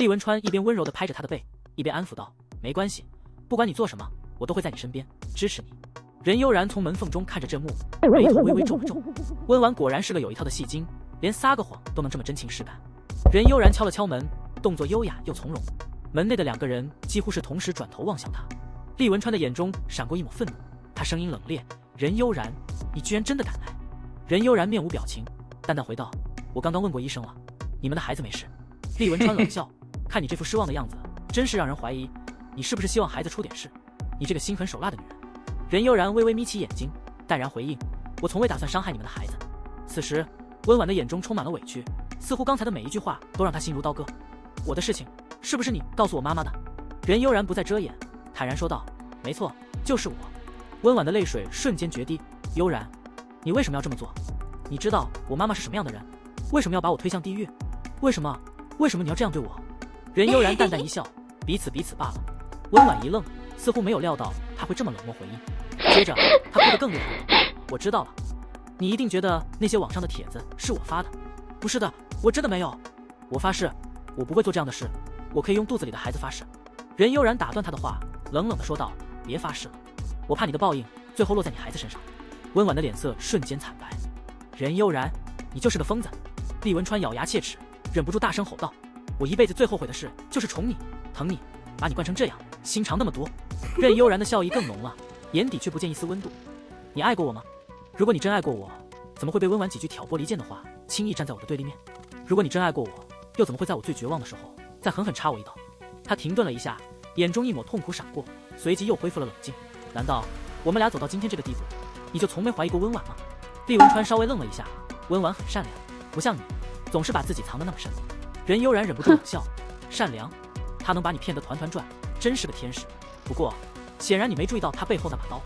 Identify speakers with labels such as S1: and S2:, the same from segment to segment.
S1: 厉文川一边温柔地拍着他的背，一边安抚道：“没关系，不管你做什么，我都会在你身边支持你。”任悠然从门缝中看着这幕，眉头微微皱了皱。温婉果然是个有一套的戏精，连撒个谎都能这么真情实感。任悠然敲了敲门，动作优雅又从容。门内的2个人几乎是同时转头望向他。厉文川的眼中闪过一抹愤怒，他声音冷冽：“任悠然，你居然真的敢来？”任悠然面无表情，淡淡回道：“我刚刚问过医生了，你们的孩子没事。”厉文川冷笑：“看你这副失望的样子，真是让人怀疑你是不是希望孩子出点事？你这个心狠手辣的女人。”任悠然微微眯起眼睛，淡然回应：“我从未打算伤害你们的孩子。”此时，温婉的眼中充满了委屈，似乎刚才的每一句话都让她心如刀割。“我的事情，是不是你告诉我妈妈的？”任悠然不再遮掩，坦然说道：“没错，就是我。”温婉的泪水瞬间决堤：“悠然，你为什么要这么做？你知道我妈妈是什么样的人？为什么要把我推向地狱？为什么你要这样对我？”任悠然淡淡一笑：“彼此罢了。”温婉一愣，似乎没有料到他会这么冷漠回应。接着他哭得更厉害了：“我知道了，你一定觉得那些网上的帖子是我发的。不是的，我真的没有。我发誓，我不会做这样的事。我可以用肚子里的孩子发誓。”任悠然打断他的话，冷冷地说道：“别发誓了，我怕你的报应最后落在你孩子身上。”温婉的脸色瞬间惨白：“任悠然，你就是个疯子！”厉文川咬牙切齿，忍不住大声吼道：“我一辈子最后悔的事就是宠你、疼你，把你惯成这样，心肠那么多。”任悠然的笑意更浓了，眼底却不见一丝温度。“你爱过我吗？如果你真爱过我，怎么会被温婉几句挑拨离间的话轻易站在我的对立面？如果你真爱过我，又怎么会在我最绝望的时候再狠狠插我一刀？”他停顿了一下，眼中一抹痛苦闪过，随即又恢复了冷静。“难道我们俩走到今天这个地步，你就从没怀疑过温婉吗？”厉文川稍微愣了一下：“温婉很善良，不像你，总是把自己藏得那么深。”任悠然忍不住冷笑：“善良？他能把你骗得团团转，真是个天使。不过，显然你没注意到他背后那把刀。”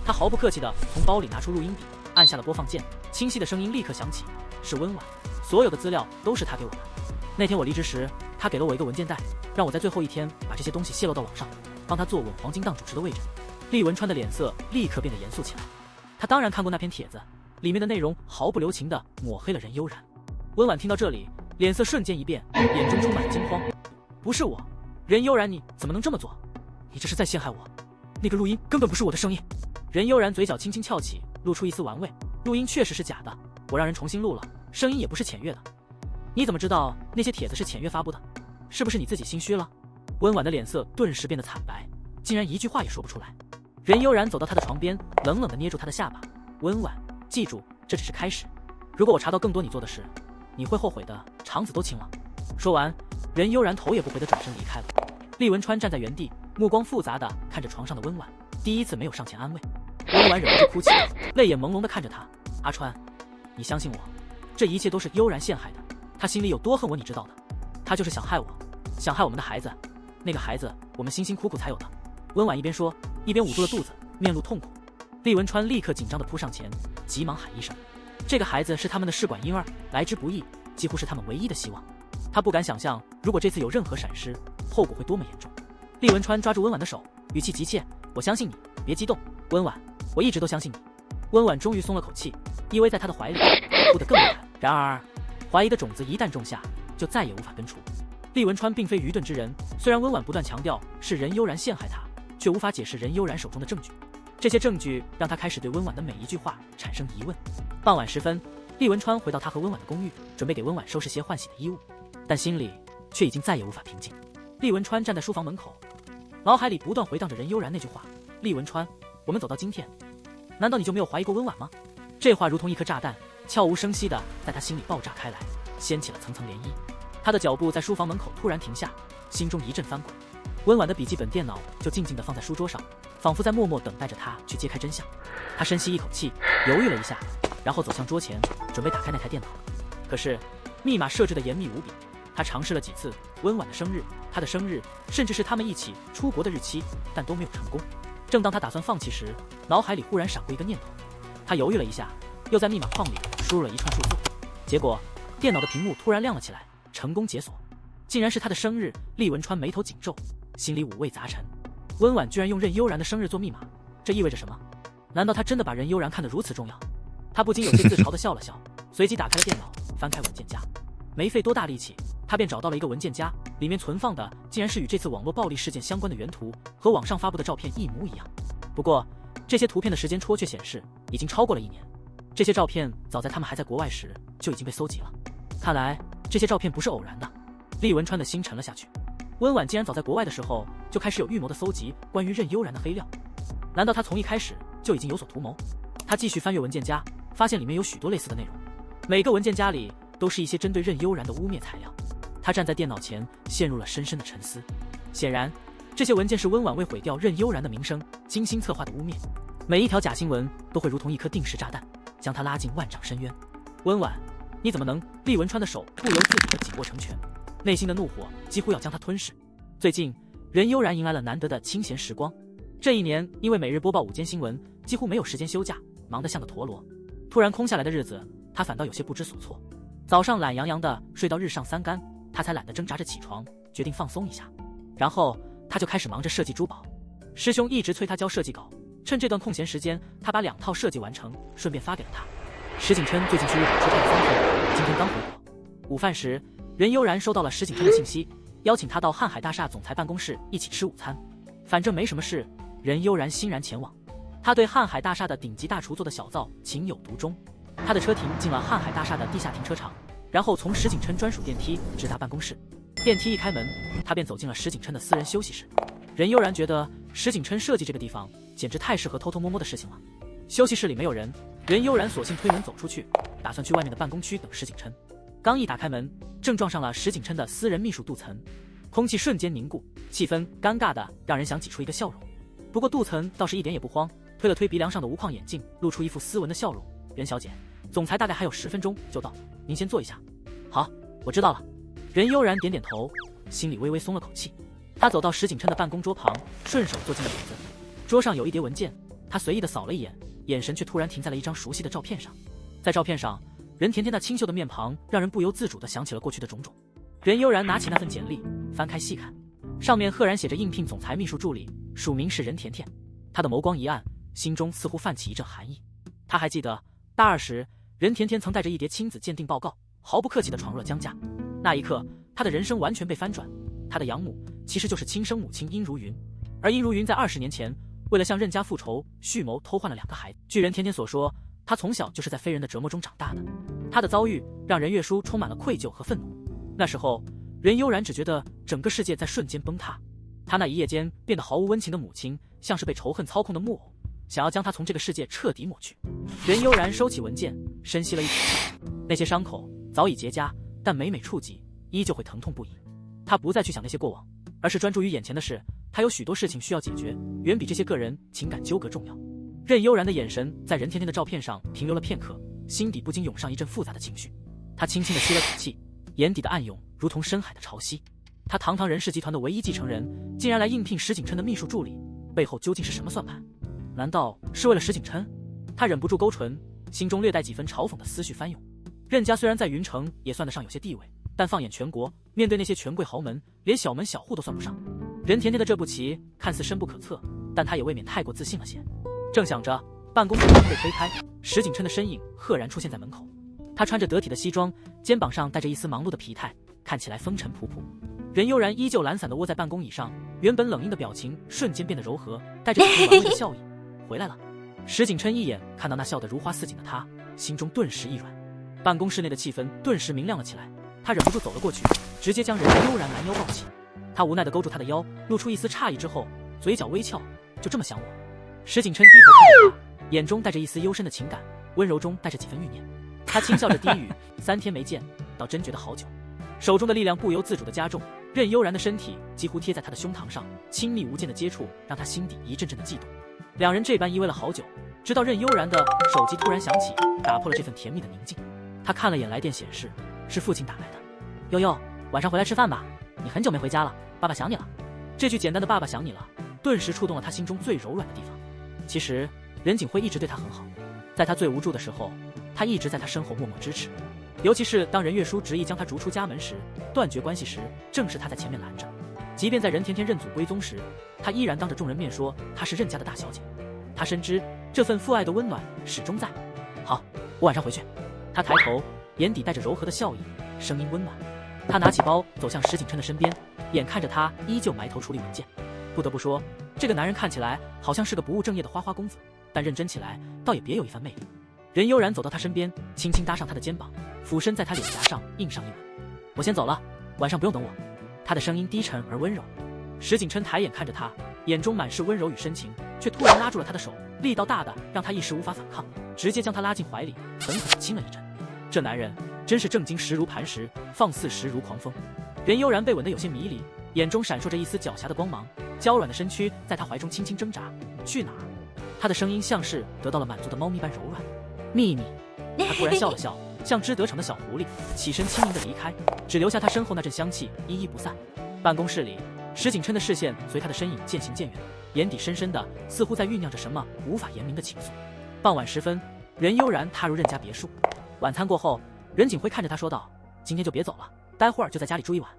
S1: 他毫不客气地从包里拿出录音笔，按下了播放键，清晰的声音立刻响起：“是温婉，所有的资料都是他给我的。那天我离职时，他给了我一个文件袋，让我在最后一天把这些东西泄露到网上，帮他坐稳黄金档主持的位置。”厉文川的脸色立刻变得严肃起来。他当然看过那篇帖子，里面的内容毫不留情地抹黑了任悠然。温婉听到这里，脸色瞬间一变，眼中充满了惊慌：“不是我，任悠然，你怎么能这么做？你这是在陷害我！那个录音根本不是我的声音。”任悠然嘴角轻轻翘起，露出一丝玩味：“录音确实是假的，我让人重新录了，声音也不是浅月的。你怎么知道那些帖子是浅月发布的？是不是你自己心虚了？”温婉的脸色顿时变得惨白，竟然一句话也说不出来。任悠然走到他的床边，冷冷地捏住他的下巴：“温婉，记住，这只是开始。如果我查到更多你做的事，你会后悔的，肠子都青了。”说完，任悠然头也不回地转身离开了。厉文川站在原地，目光复杂地看着床上的温婉，第一次没有上前安慰。温婉忍不住哭泣，泪眼朦胧地看着他：“阿川，你相信我，这一切都是悠然陷害的。他心里有多恨我，你知道的。他就是想害我，想害我们的孩子。那个孩子，我们辛辛苦苦才有的。”温婉一边说，一边捂住了肚子，面露痛苦。厉文川立刻紧张地扑上前，急忙喊一声：“这个孩子是他们的试管婴儿，来之不易，几乎是他们唯一的希望。”他不敢想象，如果这次有任何闪失，后果会多么严重。厉文川抓住温婉的手，语气急切：“我相信你，别激动，温婉，我一直都相信你。”温婉终于松了口气，依偎在他的怀里，哭得更厉害。然而，怀疑的种子一旦种下，就再也无法根除。厉文川并非愚钝之人，虽然温婉不断强调是任悠然陷害他，却无法解释任悠然手中的证据。这些证据让他开始对温婉的每一句话产生疑问。傍晚时分，厉文川回到他和温婉的公寓，准备给温婉收拾些换洗的衣物，但心里却已经再也无法平静。厉文川站在书房门口，脑海里不断回荡着任悠然那句话：“厉文川，我们走到今天，难道你就没有怀疑过温婉吗？”这话如同一颗炸弹，悄无声息地在他心里爆炸开来，掀起了层层涟漪。他的脚步在书房门口突然停下，心中一阵翻滚。温婉的笔记本电脑就静静地放在书桌上，仿佛在默默等待着他去揭开真相。他深吸一口气，犹豫了一下，然后走向桌前，准备打开那台电脑。可是密码设置的严密无比，他尝试了几次温婉的生日、他的生日，甚至是他们一起出国的日期，但都没有成功。正当他打算放弃时，脑海里忽然闪过一个念头。他犹豫了一下，又在密码框里输入了一串数字，结果电脑的屏幕突然亮了起来，成功解锁。竟然是他的生日！厉文川眉头紧皱，心里五味杂陈。温婉居然用任悠然的生日做密码，这意味着什么？难道他真的把任悠然看得如此重要？他不禁有些自嘲地笑了笑，随即打开了电脑，翻开文件夹。没费多大力气，他便找到了一个文件夹，里面存放的竟然是与这次网络暴力事件相关的原图，和网上发布的照片一模一样。不过，这些图片的时间戳却显示已经超过了1年。这些照片早在他们还在国外时就已经被搜集了。看来这些照片不是偶然的。厉文川的心沉了下去。温婉竟然早在国外的时候就开始有预谋的搜集关于任悠然的黑料，难道他从一开始就已经有所图谋？他继续翻阅文件夹，发现里面有许多类似的内容，每个文件夹里都是一些针对任悠然的污蔑材料。他站在电脑前，陷入了深深的沉思。显然，这些文件是温婉为毁掉任悠然的名声精心策划的污蔑，每一条假新闻都会如同一颗定时炸弹，将他拉进万丈深渊。温婉，你怎么能？厉文川的手不由自主地紧握成拳，内心的怒火几乎要将他吞噬。最近，任悠然迎来了难得的清闲时光。这一年，因为每日播报午间新闻，几乎没有时间休假，忙得像个陀螺。突然空下来的日子，他反倒有些不知所措。早上懒洋洋的睡到日上三竿，他才懒得挣扎着起床，决定放松一下。然后他就开始忙着设计珠宝。师兄一直催他交设计稿，趁这段空闲时间，他把2套设计完成，顺便发给了他。石景琛最近去日本出差了3天，今天刚回国。午饭时，任悠然收到了石景琛的信息，邀请他到瀚海大厦总裁办公室一起吃午餐。反正没什么事，任悠然欣然前往。他对瀚海大厦的顶级大厨做的小灶情有独钟。他的车停进了瀚海大厦的地下停车场，然后从石景琛专属电梯直达办公室。电梯一开门，他便走进了石景琛的私人休息室。任悠然觉得石景琛设计这个地方简直太适合偷偷摸摸的事情了。休息室里没有人，任悠然索性推门走出去，打算去外面的办公区等石景琛。刚一打开门，正撞上了石景琛的私人秘书杜岑。空气瞬间凝固，气氛尴尬的让人想挤出一个笑容。不过杜岑倒是一点也不慌，推了推鼻梁上的无框眼镜，露出一副斯文的笑容。任小姐，总裁大概还有10分钟就到，您先坐一下。好，我知道了。任悠然点点头，心里微微松了口气。他走到石景琛的办公桌旁，顺手坐进了椅子。桌上有一叠文件，他随意的扫了一眼，眼神却突然停在了一张熟悉的照片上。在照片上，任甜甜那清秀的面庞让人不由自主地想起了过去的种种。任悠然拿起那份简历，翻开细看，上面赫然写着应聘总裁秘书助理，署名是任甜甜。他的眸光一暗，心中似乎泛起一阵寒意。他还记得大2时，任甜甜曾带着一叠亲子鉴定报告，毫不客气地闯入了江家。那一刻，他的人生完全被翻转。他的养母其实就是亲生母亲殷如云，而殷如云在20年前为了向任家复仇，蓄谋偷换了2个孩子。据任甜甜所说，他从小就是在非人的折磨中长大的。他的遭遇让任月书充满了愧疚和愤怒。那时候，任悠然只觉得整个世界在瞬间崩塌。他那一夜间变得毫无温情的母亲，像是被仇恨操控的木偶，想要将他从这个世界彻底抹去。任悠然收起文件，深吸了一口气。那些伤口早已结痂，但每每触及，依旧会疼痛不已。他不再去想那些过往，而是专注于眼前的事。他有许多事情需要解决，远比这些个人情感纠葛重要。任悠然的眼神在任甜甜的照片上停留了片刻，心底不禁涌上一阵复杂的情绪。他轻轻地吸了口气，眼底的暗涌如同深海的潮汐。他堂堂任氏集团的唯一继承人，竟然来应聘石景琛的秘书助理，背后究竟是什么算盘？难道是为了石景琛？他忍不住勾唇，心中略带几分嘲讽的思绪翻涌。任家虽然在云城也算得上有些地位，但放眼全国，面对那些权贵豪门，连小门小户都算不上。任甜甜的这步棋看似深不可测，但他也未免太过自信了些。正想着，办公室门被推开，石景琛的身影赫然出现在门口。他穿着得体的西装，肩膀上带着一丝忙碌的疲态，看起来风尘仆仆。任悠然依旧懒散地窝在办公椅上，原本冷硬的表情瞬间变得柔和，带着几分玩味的笑意。回来了。石景琛一眼看到那笑得如花似锦的他，心中顿时一软。办公室内的气氛顿时明亮了起来，他忍不住走了过去，直接将任悠然拦腰抱起。他无奈地勾住他的腰，露出一丝诧异之后，嘴角微翘，就这么想我？石景琛低头看着他，眼中带着一丝幽深的情感，温柔中带着几分欲念。他轻笑着低语：“3天没见，倒真觉得好久。”手中的力量不由自主地加重，任悠然的身体几乎贴在他的胸膛上，亲密无间的接触让他心底一阵阵的悸动。两人这般依偎了好久，直到任悠然的手机突然响起，打破了这份甜蜜的宁静。他看了眼来电显示，是父亲打来的。悠悠，晚上回来吃饭吧，你很久没回家了，爸爸想你了。这句简单的爸爸想你了，顿时触动了他心中最柔软的地方。其实任景辉一直对他很好，在他最无助的时候，他一直在他身后默默支持。尤其是当任月书执意将他逐出家门时，断绝关系时，正是他在前面拦着。即便在任甜甜认祖归宗时，他依然当着众人面说她是任家的大小姐。他深知这份父爱的温暖始终在。好，我晚上回去。他抬头，眼底带着柔和的笑意，声音温暖。他拿起包走向石景琛的身边，眼看着他依旧埋头处理文件。不得不说，这个男人看起来好像是个不务正业的花花公子，但认真起来倒也别有一番魅力。任悠然走到他身边，轻轻搭上他的肩膀，俯身在他脸颊上印上一吻。我先走了，晚上不用等我。他的声音低沉而温柔。石景琛抬眼看着他，眼中满是温柔与深情，却突然拉住了他的手，力道大的让他一时无法反抗，直接将他拉进怀里，狠狠地亲了一阵。这男人真是正经时如磐石，放肆时如狂风。任悠然被吻得有些迷离，眼中闪烁着一丝狡黠的光芒，娇软的身躯在他怀中轻轻挣扎。去哪儿？他的声音像是得到了满足的猫咪般柔软。秘密。他突然笑了笑，像只得逞的小狐狸，起身轻盈地离开，只留下他身后那阵香气依依不散。办公室里，石景琛的视线随他的身影渐行渐远，眼底深深的似乎在酝酿着什么无法言明的情愫。傍晚时分，任悠然踏入任家别墅。晚餐过后，任景辉看着他说道：“今天就别走了，待会儿就在家里住一晚。”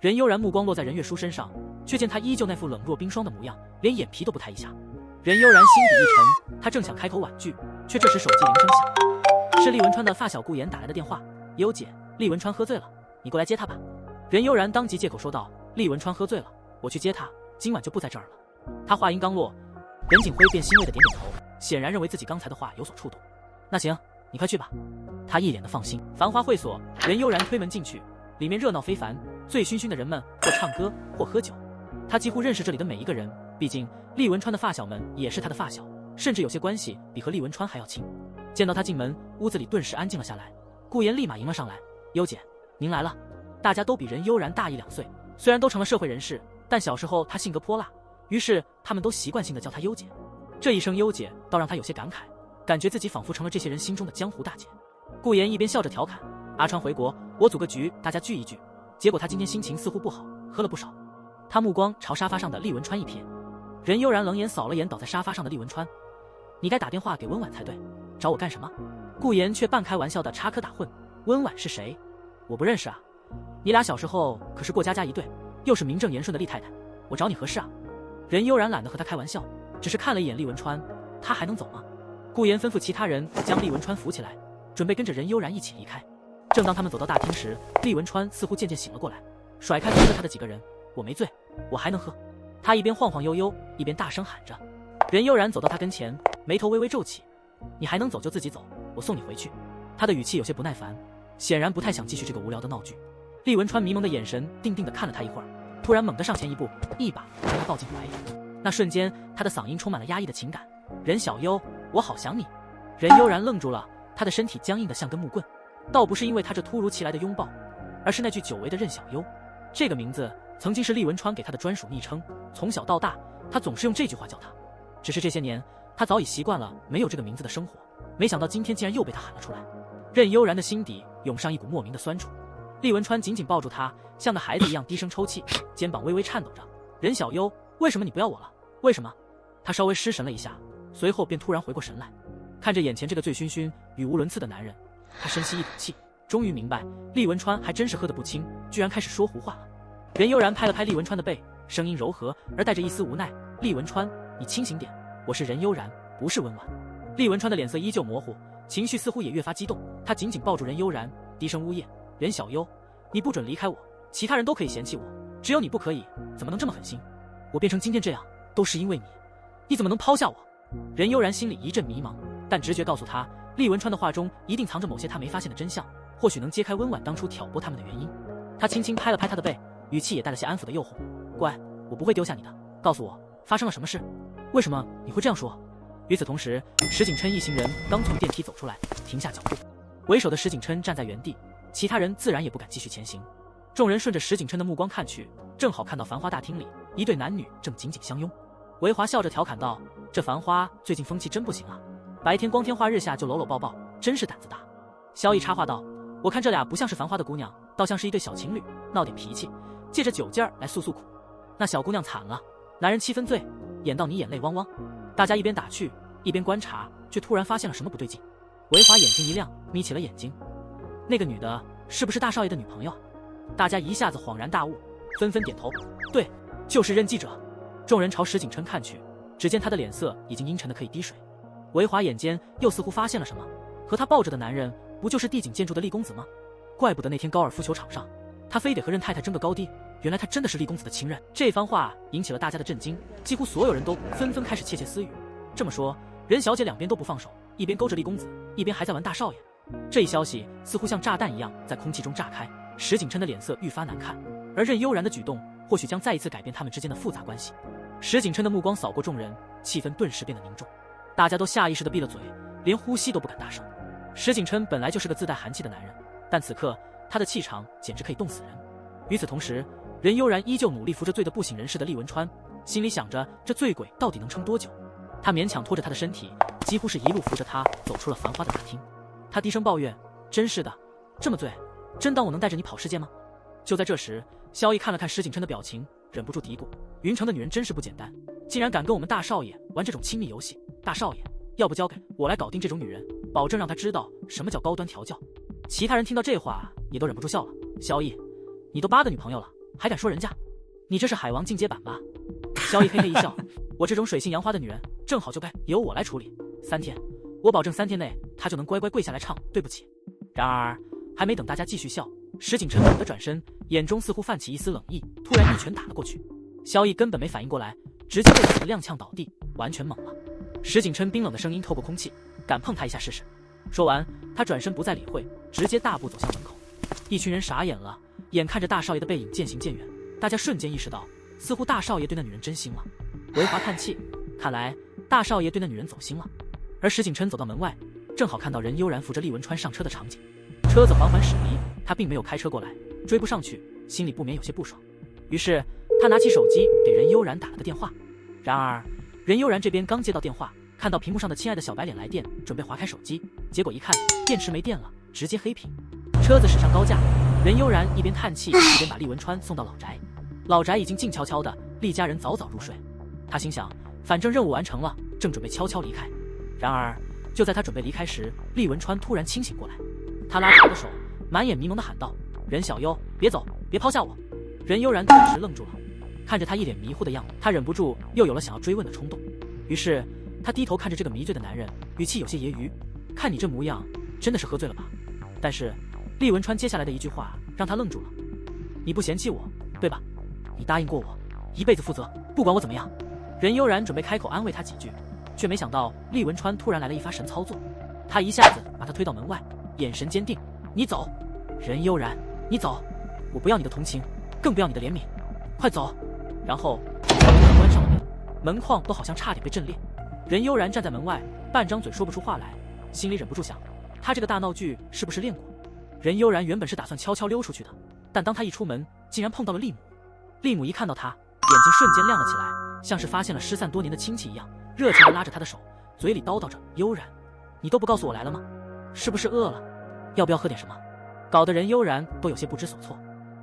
S1: 任悠然目光落在任月书身上，却见他依旧那副冷若冰霜的模样，连眼皮都不抬一下。任悠然心底一沉，他正想开口婉拒，却这时手机铃声响，是厉文川的发小顾言打来的电话：“悠姐，厉文川喝醉了，你过来接他吧。”任悠然当即借口说道：“厉文川喝醉了，我去接他，今晚就不在这儿了。”他话音刚落，任景辉便欣慰的点点头，显然认为自己刚才的话有所触动。那行，你快去吧。他一脸的放心。繁华会所，任悠然推门进去，里面热闹非凡，醉醺醺的人们或唱歌或喝酒。他几乎认识这里的每一个人，毕竟厉文川的发小们也是他的发小，甚至有些关系比和厉文川还要亲。见到他进门，屋子里顿时安静了下来。顾言立马迎了上来：“悠姐，您来了。”大家都比任悠然大1-2岁，虽然都成了社会人士，但小时候他性格泼辣，于是他们都习惯性的叫他悠姐。这一声悠姐倒让他有些感慨，感觉自己仿佛成了这些人心中的江湖大姐。顾言一边笑着调侃：“阿川回国，我组个局，大家聚一聚。”结果他今天心情似乎不好，喝了不少。他目光朝沙发上的厉文川一瞥，任悠然冷眼扫了眼倒在沙发上的厉文川：“你该打电话给温婉才对，找我干什么？”顾言却半开玩笑的插科打诨：“温婉是谁？我不认识啊。你俩小时候可是过家家一对，又是名正言顺的厉太太，我找你合适啊？”任悠然懒得和他开玩笑，只是看了一眼厉文川，他还能走吗？顾言吩咐其他人将厉文川扶起来，准备跟着任悠然一起离开。正当他们走到大厅时，厉文川似乎渐渐醒了过来，甩开扶着他的几个人：“我没醉，我还能喝。”他一边晃晃悠悠，一边大声喊着。任悠然走到他跟前，眉头微微皱起：“你还能走就自己走，我送你回去。”他的语气有些不耐烦，显然不太想继续这个无聊的闹剧。厉文川迷蒙的眼神定定地看了他一会儿，突然猛地上前一步，一把将他抱进怀里。那瞬间，他的嗓音充满了压抑的情感：“任小优，我好想你。”任悠然愣住了，他的身体僵硬得像根木棍，倒不是因为他这突如其来的拥抱，而是那句久违的任小优。这个名字曾经是厉文川给他的专属昵称，从小到大，他总是用这句话叫他。只是这些年，他早已习惯了没有这个名字的生活，没想到今天竟然又被他喊了出来。任悠然的心底涌上一股莫名的酸楚。厉文川紧紧抱住他，像个孩子一样低声抽泣，肩膀微微颤抖着：“任小优，为什么你不要我了？为什么？”他稍微失神了一下，随后便突然回过神来，看着眼前这个醉醺醺、语无伦次的男人，他深吸一口气，终于明白厉文川还真是喝得不轻，居然开始说胡话了。任悠然拍了拍厉文川的背，声音柔和而带着一丝无奈：“厉文川，你清醒点，我是任悠然，不是温婉。”厉文川的脸色依旧模糊，情绪似乎也越发激动，他紧紧抱住任悠然，低声呜咽：“任小优，你不准离开我，其他人都可以嫌弃我，只有你不可以，怎么能这么狠心？我变成今天这样，都是因为你，你怎么能抛下我？”任悠然心里一阵迷茫，但直觉告诉他，厉文川的话中一定藏着某些他没发现的真相，或许能揭开温婉当初挑拨他们的原因。他轻轻拍了拍他的背，语气也带了些安抚的诱惑：“乖，我不会丢下你的，告诉我发生了什么事？为什么你会这样说？”与此同时，石景琛一行人刚从电梯走出来，停下脚步，为首的石景琛站在原地，其他人自然也不敢继续前行。众人顺着石景琛的目光看去，正好看到繁华大厅里一对男女正紧紧相拥。维华笑着调侃道：“这繁花最近风气真不行啊，白天光天化日下就搂搂抱抱，真是胆子大。”萧逸插话道：“我看这俩不像是繁花的姑娘，倒像是一对小情侣，闹点脾气，借着酒劲儿来诉诉苦。那小姑娘惨了，男人7分醉，演到你眼泪汪汪。”大家一边打趣一边观察，却突然发现了什么不对劲。维华眼睛一亮，眯起了眼睛：“那个女的是不是大少爷的女朋友？”大家一下子恍然大悟，纷纷点头：“对，就是任记者。”众人朝石景琛看去，只见他的脸色已经阴沉的可以滴水。维华眼尖，又似乎发现了什么，和他抱着的男人不就是地景建筑的厉公子吗？怪不得那天高尔夫球场上他非得和任太太争个高低，原来他真的是厉公子的亲人。这番话引起了大家的震惊，几乎所有人都纷纷开始窃窃私语。这么说，任小姐两边都不放手，一边勾着厉公子，一边还在玩大少爷。这一消息似乎像炸弹一样在空气中炸开，石景琛的脸色愈发难看，而任悠然的举动或许将再一次改变他们之间的复杂关系。石景琛的目光扫过众人，气氛顿时变得凝重，大家都下意识地闭了嘴，连呼吸都不敢大声。石景琛本来就是个自带寒气的男人，但此刻他的气场简直可以冻死人。与此同时，任悠然依旧努力扶着醉得不省人事的厉文川，心里想着这醉鬼到底能撑多久。他勉强拖着他的身体，几乎是一路扶着他走出了繁华的大厅。他低声抱怨：真是的，这么醉，真当我能带着你跑世界吗？就在这时，萧逸看了看石景琛的表情，忍不住嘀咕：云城的女人真是不简单，竟然敢跟我们大少爷玩这种亲密游戏。大少爷，要不交给我来搞定这种女人，保证让她知道什么叫高端调教。其他人听到这话也都忍不住笑了。萧逸，你都8个女朋友了，还敢说人家？你这是海王进阶版吧？萧逸嘿嘿一笑，我这种水性杨花的女人，正好就该由我来处理。3天，我保证3天内她就能乖乖跪下来唱对不起。然而还没等大家继续笑，石景琛猛地转身，眼中似乎泛起一丝冷意，突然一拳打了过去。萧逸根本没反应过来，直接被打得踉跄倒地，完全懵了。石景琛冰冷的声音透过空气：敢碰他一下试试。说完，他转身不再理会，直接大步走向门口。一群人傻眼了，眼看着大少爷的背影渐行渐远，大家瞬间意识到，似乎大少爷对那女人真心了。维华叹气，看来大少爷对那女人走心了。而石景琛走到门外，正好看到任悠然扶着厉文川上车的场景。车子缓缓驶离，他并没有开车过来，追不上去，心里不免有些不爽。于是他拿起手机给任悠然打了个电话。然而任悠然这边刚接到电话，看到屏幕上的亲爱的小白脸来电，准备划开手机，结果一看电池没电了，直接黑屏。车子驶上高架，任悠然一边叹气一边把厉文川送到老宅。老宅已经静悄悄的，厉家人早早入睡。他心想，反正任务完成了，正准备悄悄离开。然而就在他准备离开时，厉文川突然清醒过来，他拉着他的手，满眼迷蒙地喊道：任小优，别走，别抛下我。任悠然顿时愣住了，看着他一脸迷糊的样子，他忍不住又有了想要追问的冲动。于是他低头看着这个迷醉的男人，语气有些揶揄：看你这模样，真的是喝醉了吧？但是厉文川接下来的一句话让他愣住了：你不嫌弃我，对吧？你答应过我，一辈子负责，不管我怎么样。任悠然准备开口安慰他几句，却没想到厉文川突然来了一发神操作，他一下子把他推到门外，眼神坚定：你走，任悠然，你走，我不要你的同情，更不要你的怜悯，快走。然后他关上了门，门框都好像差点被震裂。任悠然站在门外，半张嘴说不出话来，心里忍不住想，他这个大闹剧是不是练过？任悠然原本是打算悄悄溜出去的，但当他一出门，竟然碰到了厉母。厉母一看到他，眼睛瞬间亮了起来，像是发现了失散多年的亲戚一样，热情地拉着他的手，嘴里叨叨着：悠然，你都不告诉我来了吗？是不是饿了？要不要喝点什么？搞得任悠然都有些不知所措。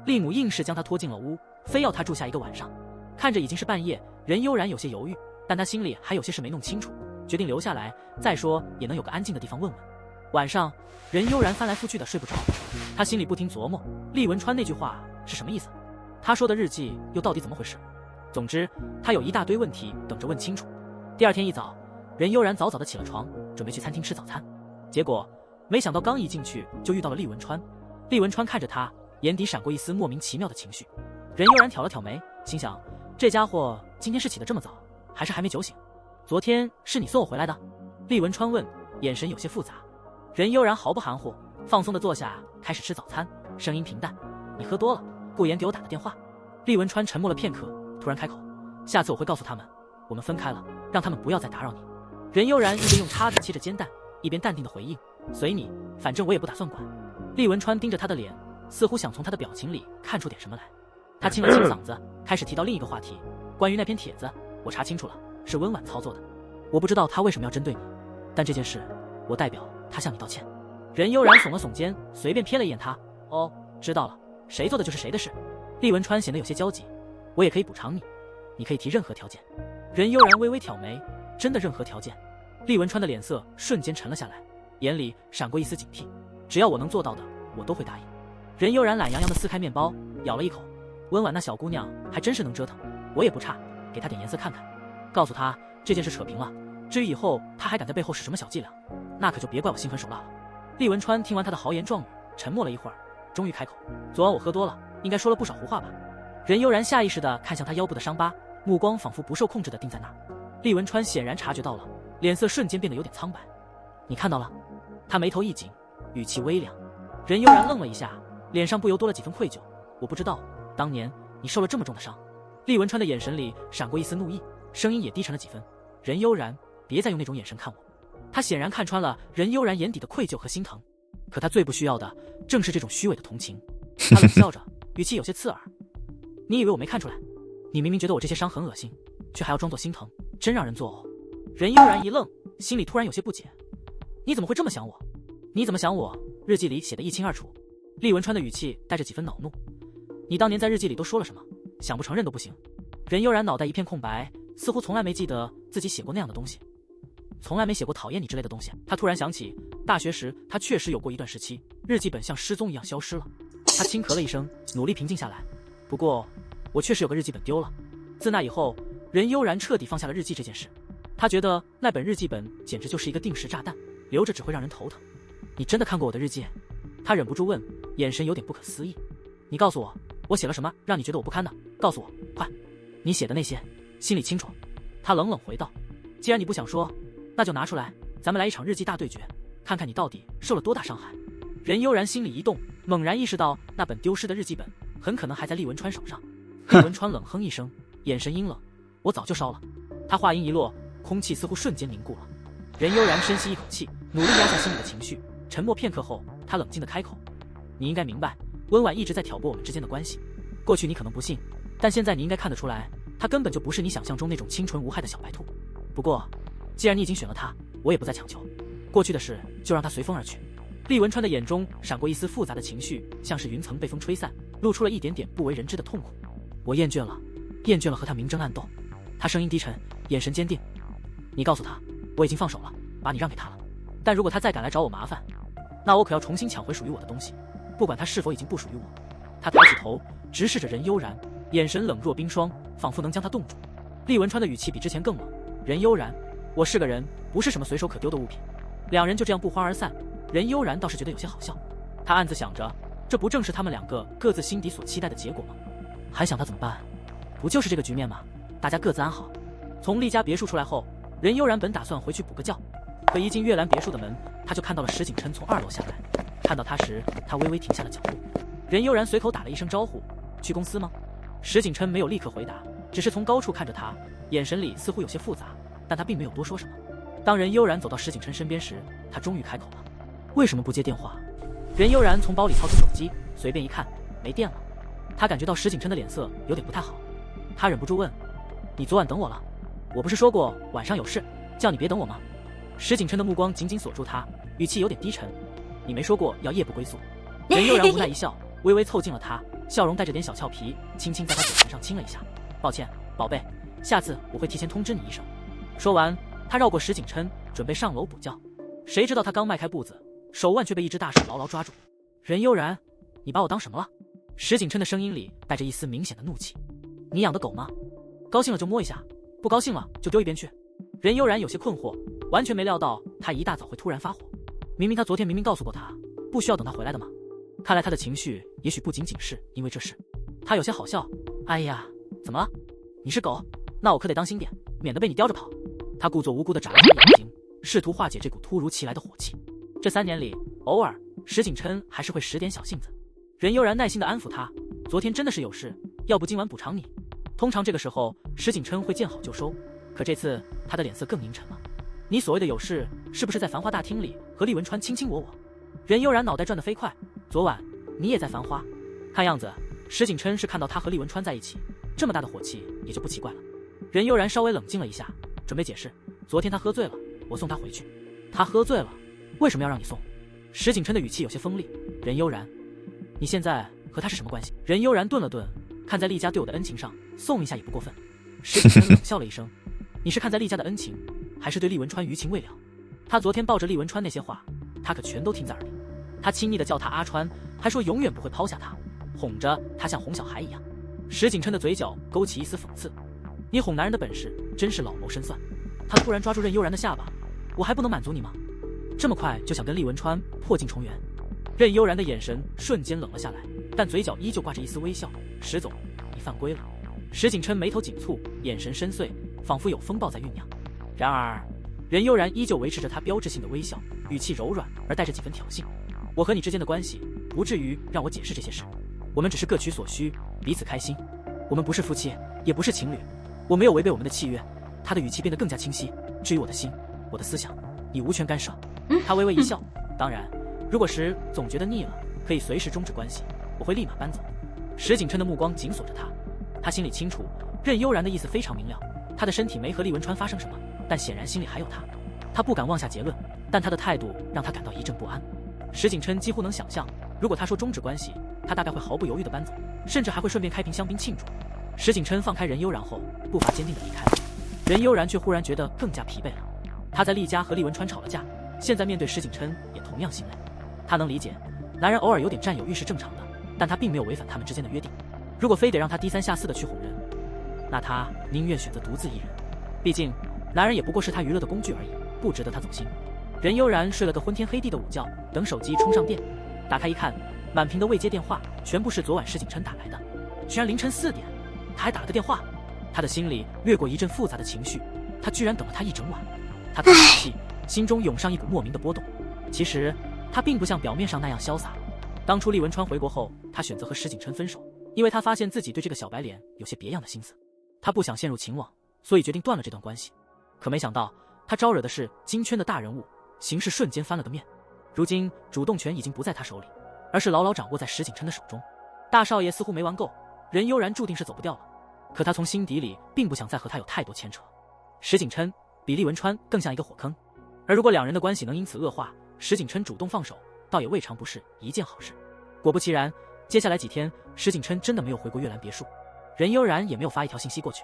S1: 厉母硬是将他拖进了屋，非要他住下一个晚上。看着已经是半夜，任悠然有些犹豫，但他心里还有些事没弄清楚，决定留下来，再说也能有个安静的地方问问。晚上，任悠然翻来覆去的睡不着，他心里不停琢磨厉文川那句话是什么意思，他说的日记又到底怎么回事。总之他有一大堆问题等着问清楚。第二天一早，任悠然早早的起了床，准备去餐厅吃早餐，结果没想到刚一进去就遇到了厉文川。厉文川看着他，眼底闪过一丝莫名其妙的情绪。任悠然挑了挑眉，心想这家伙今天是起得这么早，还是还没酒醒？昨天是你送我回来的？厉文川问，眼神有些复杂。任悠然毫不含糊，放松地坐下，开始吃早餐，声音平淡：你喝多了，顾言给我打的电话。厉文川沉默了片刻，突然开口：下次我会告诉他们，我们分开了，让他们不要再打扰你。任悠然一边用叉子切着煎蛋，一边淡定地回应：随你，反正我也不打算管。厉文川盯着他的脸，似乎想从他的表情里看出点什么来。他清了清嗓子，开始提到另一个话题：关于那篇帖子，我查清楚了，是温婉操作的。我不知道他为什么要针对你，但这件事，我代表他向你道歉。任悠然耸了耸肩，随便瞥了一眼他：哦，知道了，谁做的就是谁的事。厉文川显得有些焦急：我也可以补偿你，你可以提任何条件。任悠然微微挑眉：真的任何条件？厉文川的脸色瞬间沉了下来，眼里闪过一丝警惕：只要我能做到的，我都会答应。任悠然懒洋洋地撕开面包，咬了一口：温婉那小姑娘还真是能折腾，我也不差，给她点颜色看看，告诉她这件事扯平了。至于以后她还敢在背后使什么小伎俩，那可就别怪我心狠手辣了。厉文川听完他的豪言壮语，沉默了一会儿，终于开口：昨晚我喝多了，应该说了不少胡话吧？任悠然下意识地看向他腰部的伤疤，目光仿佛不受控制地定在那儿。厉文川显然察觉到了，脸色瞬间变得有点苍白。你看到了？他眉头一紧，语气微凉。任悠然愣了一下，脸上不由多了几分愧疚。我不知道，当年你受了这么重的伤。厉文川的眼神里闪过一丝怒意，声音也低沉了几分。任悠然，别再用那种眼神看我。他显然看穿了任悠然眼底的愧疚和心疼，可他最不需要的正是这种虚伪的同情。他冷笑着，语气有些刺耳。你以为我没看出来？你明明觉得我这些伤很恶心，却还要装作心疼，真让人作呕。任悠然一愣，心里突然有些不解。你怎么会这么想我？你怎么想我？日记里写得一清二楚。厉文川的语气带着几分恼怒。你当年在日记里都说了什么？想不承认都不行。任悠然脑袋一片空白，似乎从来没记得自己写过那样的东西，从来没写过讨厌你之类的东西。他突然想起，大学时他确实有过一段时期，日记本像失踪一样消失了。他轻咳了一声，努力平静下来。不过我确实有个日记本丢了。自那以后，任悠然彻底放下了日记这件事。他觉得那本日记本简直就是一个定时炸弹，留着只会让人头疼。你真的看过我的日记？他忍不住问，眼神有点不可思议。你告诉我，我写了什么让你觉得我不堪的？告诉我，快！你写的那些，心里清楚。他冷冷回道。既然你不想说，那就拿出来，咱们来一场日记大对决，看看你到底受了多大伤害。任悠然心里一动，猛然意识到那本丢失的日记本很可能还在厉文川手上。厉文川冷哼一声，眼神阴冷。我早就烧了。他话音一落，空气似乎瞬间凝固了。任悠然深吸一口气，努力压下心里的情绪。沉默片刻后，他冷静地开口：你应该明白，温婉一直在挑拨我们之间的关系。过去你可能不信，但现在你应该看得出来，他根本就不是你想象中那种清纯无害的小白兔。不过既然你已经选了他，我也不再强求，过去的事就让它随风而去。厉文川的眼中闪过一丝复杂的情绪，像是云层被风吹散，露出了一点点不为人知的痛苦。我厌倦了，厌倦了和他明争暗斗。他声音低沉，眼神坚定。你告诉他，我已经放手了，把你让给他了。但如果他再敢来找我麻烦，那我可要重新抢回属于我的东西，不管他是否已经不属于我。他抬起头，直视着任悠然，眼神冷若冰霜，仿佛能将他冻住。厉文川的语气比之前更冷。任悠然，我是个人，不是什么随手可丢的物品。两人就这样不欢而散。任悠然倒是觉得有些好笑，他暗自想着，这不正是他们两个各自心底所期待的结果吗？还想他怎么办？不就是这个局面吗？大家各自安好。从厉家别墅出来后，任悠然本打算回去补个觉，可一进悦兰别墅的门，他就看到了石景琛从2楼下来。看到他时，他微微停下了脚步。任悠然随口打了一声招呼：去公司吗？石景琛没有立刻回答，只是从高处看着他，眼神里似乎有些复杂，但他并没有多说什么。当任悠然走到石景琛身边时，他终于开口了：为什么不接电话？任悠然从包里掏出手机，随便一看，没电了。他感觉到石景琛的脸色有点不太好，他忍不住问：你昨晚等我了？我不是说过晚上有事，叫你别等我吗？石景琛的目光紧紧锁住他，语气有点低沉：你没说过要夜不归宿？任悠然无奈一笑，微微凑近了他，笑容带着点小俏皮，轻轻在他嘴唇上亲了一下。抱歉，宝贝，下次我会提前通知你一声。说完，他绕过石景琛，准备上楼补觉。谁知道他刚迈开步子，手腕却被一只大手牢牢抓住。任悠然，你把我当什么了？石景琛的声音里带着一丝明显的怒气。你养的狗吗？高兴了就摸一下，不高兴了就丢一边去。任悠然有些困惑，完全没料到他一大早会突然发火。明明他昨天告诉过他，不需要等他回来的吗？看来他的情绪也许不仅仅是因为这事。他有些好笑，哎呀，怎么了？你是狗？那我可得当心点，免得被你叼着跑。他故作无辜地眨了眨眼睛，试图化解这股突如其来的火气。这3年里，偶尔石景琛还是会使点小性子。任悠然耐心地安抚他，昨天真的是有事，要不今晚补偿你。通常这个时候石景琛会见好就收，可这次他的脸色更阴沉了。你所谓的有事，是不是在繁花大厅里和厉文川卿卿我我？任悠然脑袋转得飞快，昨晚你也在繁花？看样子石景琛是看到他和厉文川在一起，这么大的火气也就不奇怪了。任悠然稍微冷静了一下，准备解释，昨天他喝醉了，我送他回去。他喝醉了，为什么要让你送？石景琛的语气有些锋利。任悠然，你现在和他是什么关系？任悠然顿了顿，看在厉家对我的恩情上，送一下也不过分。石景琛冷笑了一声，你是看在厉家的恩情，还是对厉文川余情未了？他昨天抱着厉文川那些话，他可全都听在耳里。他亲昵地叫他阿川，还说永远不会抛下他，哄着他像哄小孩一样。石景琛的嘴角勾起一丝讽刺，你哄男人的本事真是老谋深算。他突然抓住任悠然的下巴，我还不能满足你吗？这么快就想跟厉文川破镜重圆？任悠然的眼神瞬间冷了下来，但嘴角依旧挂着一丝微笑。石总，你犯规了。石景琛眉头紧蹙，眼神深邃，仿佛有风暴在酝酿。然而，任悠然依旧维持着他标志性的微笑，语气柔软而带着几分挑衅。我和你之间的关系不至于让我解释这些事，我们只是各取所需，彼此开心。我们不是夫妻，也不是情侣，我没有违背我们的契约。他的语气变得更加清晰。至于我的心，我的思想，你无权干涉。他微微一笑，当然，如果石总觉得腻了，可以随时终止关系，我会立马搬走。石景琛的目光紧锁着他，他心里清楚，任悠然的意思非常明了，他的身体没和厉文川发生什么，但显然心里还有他。他不敢妄下结论，但他的态度让他感到一阵不安。石景琛几乎能想象，如果他说终止关系，他大概会毫不犹豫地搬走，甚至还会顺便开瓶香槟庆祝。石景琛放开任悠然后，步伐坚定地离开了。任悠然却忽然觉得更加疲惫了。他在厉家和厉文川吵了架，现在面对石景琛也同样心累。他能理解，男人偶尔有点占有欲是正常的，但他并没有违反他们之间的约定。如果非得让他低三下四的去哄人，那他宁愿选择独自一人。毕竟，男人也不过是他娱乐的工具而已，不值得他走心。任悠然睡了个昏天黑地的午觉，等手机充上电，打开一看，满屏的未接电话，全部是昨晚石景琛打来的。居然凌晨4点，他还打了个电话。他的心里掠过一阵复杂的情绪，他居然等了他一整晚。他叹口气，心中涌上一股莫名的波动。其实他并不像表面上那样潇洒。当初厉文川回国后，他选择和石景琛分手，因为他发现自己对这个小白脸有些别样的心思。他不想陷入情网，所以决定断了这段关系。可没想到，他招惹的是金圈的大人物，形势瞬间翻了个面。如今主动权已经不在他手里，而是牢牢掌握在石景琛的手中。大少爷似乎没玩够，任悠然注定是走不掉了。可他从心底里并不想再和他有太多牵扯。石景琛比厉文川更像一个火坑，而如果两人的关系能因此恶化，石景琛主动放手，倒也未尝不是一件好事。果不其然，接下来几天，石景琛真的没有回过月兰别墅，任悠然也没有发一条信息过去。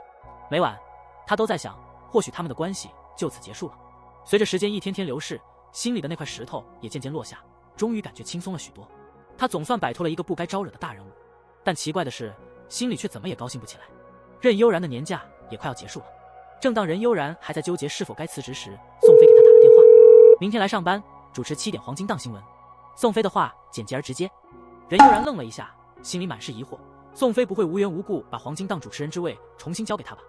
S1: 每晚，他都在想，或许他们的关系就此结束了。随着时间一天天流逝，心里的那块石头也渐渐落下，终于感觉轻松了许多。他总算摆脱了一个不该招惹的大人物，但奇怪的是，心里却怎么也高兴不起来。任悠然的年假也快要结束了，正当任悠然还在纠结是否该辞职时，宋飞给他打了电话，明天来上班，主持7点黄金档新闻。宋飞的话简洁而直接。任悠然愣了一下，心里满是疑惑，宋飞不会无缘无故把黄金档主持人之位重新交给他吧？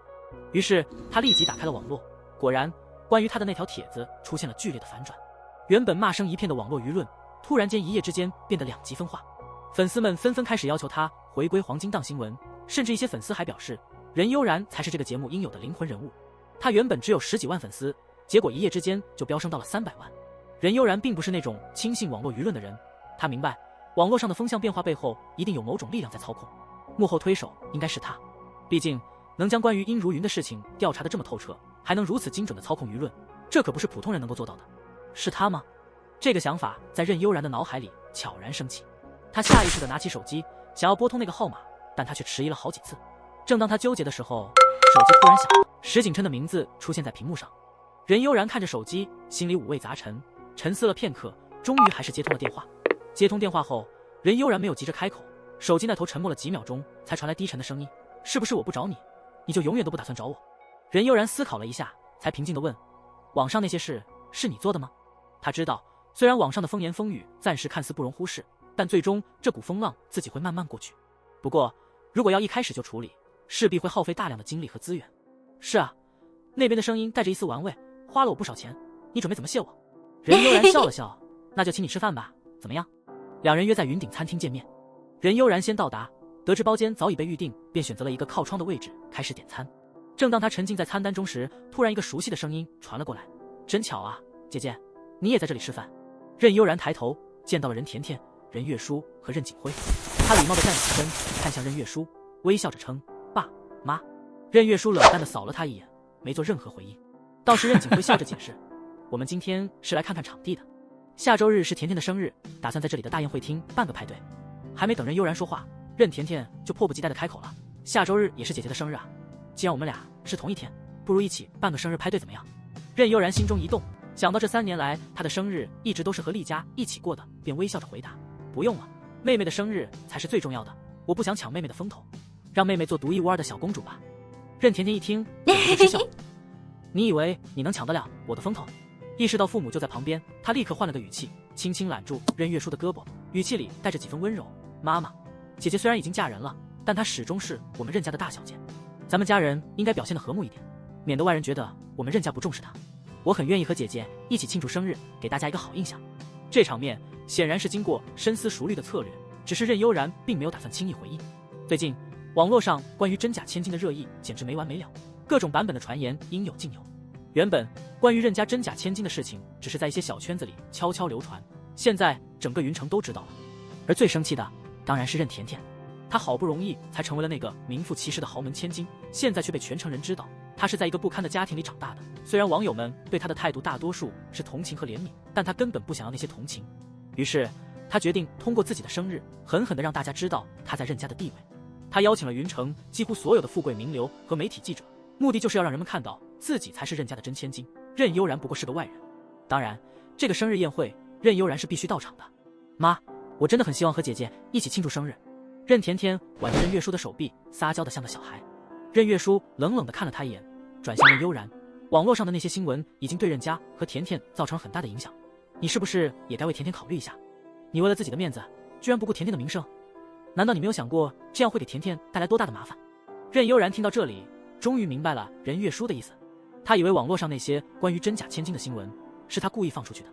S1: 于是他立即打开了网络，果然关于他的那条帖子出现了剧烈的反转。原本骂声一片的网络舆论，突然间一夜之间变得两极分化，粉丝们纷纷开始要求他回归黄金档新闻，甚至一些粉丝还表示任悠然才是这个节目应有的灵魂人物。他原本只有10几万粉丝，结果一夜之间就飙升到了300万。任悠然并不是那种轻信网络舆论的人，他明白网络上的风向变化背后一定有某种力量在操控，幕后推手应该是他。毕竟能将关于殷如云的事情调查得这么透彻，还能如此精准地操控舆论，这可不是普通人能够做到的。是他吗？这个想法在任悠然的脑海里悄然升起。他下意识地拿起手机，想要拨通那个号码，但他却迟疑了好几次。正当他纠结的时候，手机突然响，石景琛的名字出现在屏幕上。任悠然看着手机，心里五味杂陈，沉思了片刻，终于还是接通了电话。接通电话后，任悠然没有急着开口，手机那头沉默了几秒钟，才传来低沉的声音：“是不是我不找你，你就永远都不打算找我？”任悠然思考了一下，才平静地问：“网上那些事是你做的吗？”他知道，虽然网上的风言风语暂时看似不容忽视，但最终这股风浪自己会慢慢过去。不过，如果要一开始就处理，势必会耗费大量的精力和资源。是啊，那边的声音带着一丝玩味，花了我不少钱，你准备怎么谢我？任悠然笑了笑，那就请你吃饭吧，怎么样？两人约在云顶餐厅见面。任悠然先到达，得知包间早已被预定，便选择了一个靠窗的位置开始点餐。正当他沉浸在餐单中时，突然一个熟悉的声音传了过来：“真巧啊，姐姐，你也在这里吃饭。”任悠然抬头见到了任甜甜、任月书和任景辉，他礼貌地站起身，看向任月书，微笑着称：“爸妈。”任月书冷淡地扫了他一眼，没做任何回应。倒是任景辉笑着解释：“我们今天是来看看场地的，下周日是甜甜的生日，打算在这里的大宴会厅办个派对。”还没等任悠然说话，任甜甜就迫不及待地开口了：“下周日也是姐姐的生日啊，既然我们俩是同一天，不如一起办个生日派对怎么样？”任悠然心中一动，想到这3年来他的生日一直都是和厉家一起过的，便微笑着回答：“不用了，妹妹的生日才是最重要的，我不想抢妹妹的风头，让妹妹做独一无二的小公主吧。”任甜甜一听，忍不住嗤笑：“你以为你能抢得了我的风头？”意识到父母就在旁边，他立刻换了个语气，轻轻揽住任月书的胳膊，语气里带着几分温柔：“妈妈，姐姐虽然已经嫁人了，但她始终是我们任家的大小姐，咱们家人应该表现得和睦一点，免得外人觉得我们任家不重视她。我很愿意和姐姐一起庆祝生日，给大家一个好印象。这场面显然是经过深思熟虑的策略，只是任悠然并没有打算轻易回应。最近网络上关于真假千金的热议简直没完没了，各种版本的传言应有尽有。原本关于任家真假千金的事情只是在一些小圈子里悄悄流传，现在整个云城都知道了。而最生气的当然是任甜甜，她好不容易才成为了那个名副其实的豪门千金，现在却被全城人知道她是在一个不堪的家庭里长大的。虽然网友们对她的态度大多数是同情和怜悯，但她根本不想要那些同情。于是她决定通过自己的生日狠狠地让大家知道她在任家的地位。她邀请了云城几乎所有的富贵名流和媒体记者，目的就是要让人们看到自己才是任家的真千金，任悠然不过是个外人。当然这个生日宴会任悠然是必须到场的。妈，我真的很希望和姐姐一起庆祝生日。任甜甜挽着任月书的手臂，撒娇的像个小孩。任月书冷冷的看了她一眼，转向任悠然。网络上的那些新闻已经对任家和甜甜造成很大的影响，你是不是也该为甜甜考虑一下？你为了自己的面子居然不顾甜甜的名声，难道你没有想过这样会给甜甜带来多大的麻烦？任悠然听到这里终于明白了任月书的意思，他以为网络上那些关于真假千金的新闻是他故意放出去的。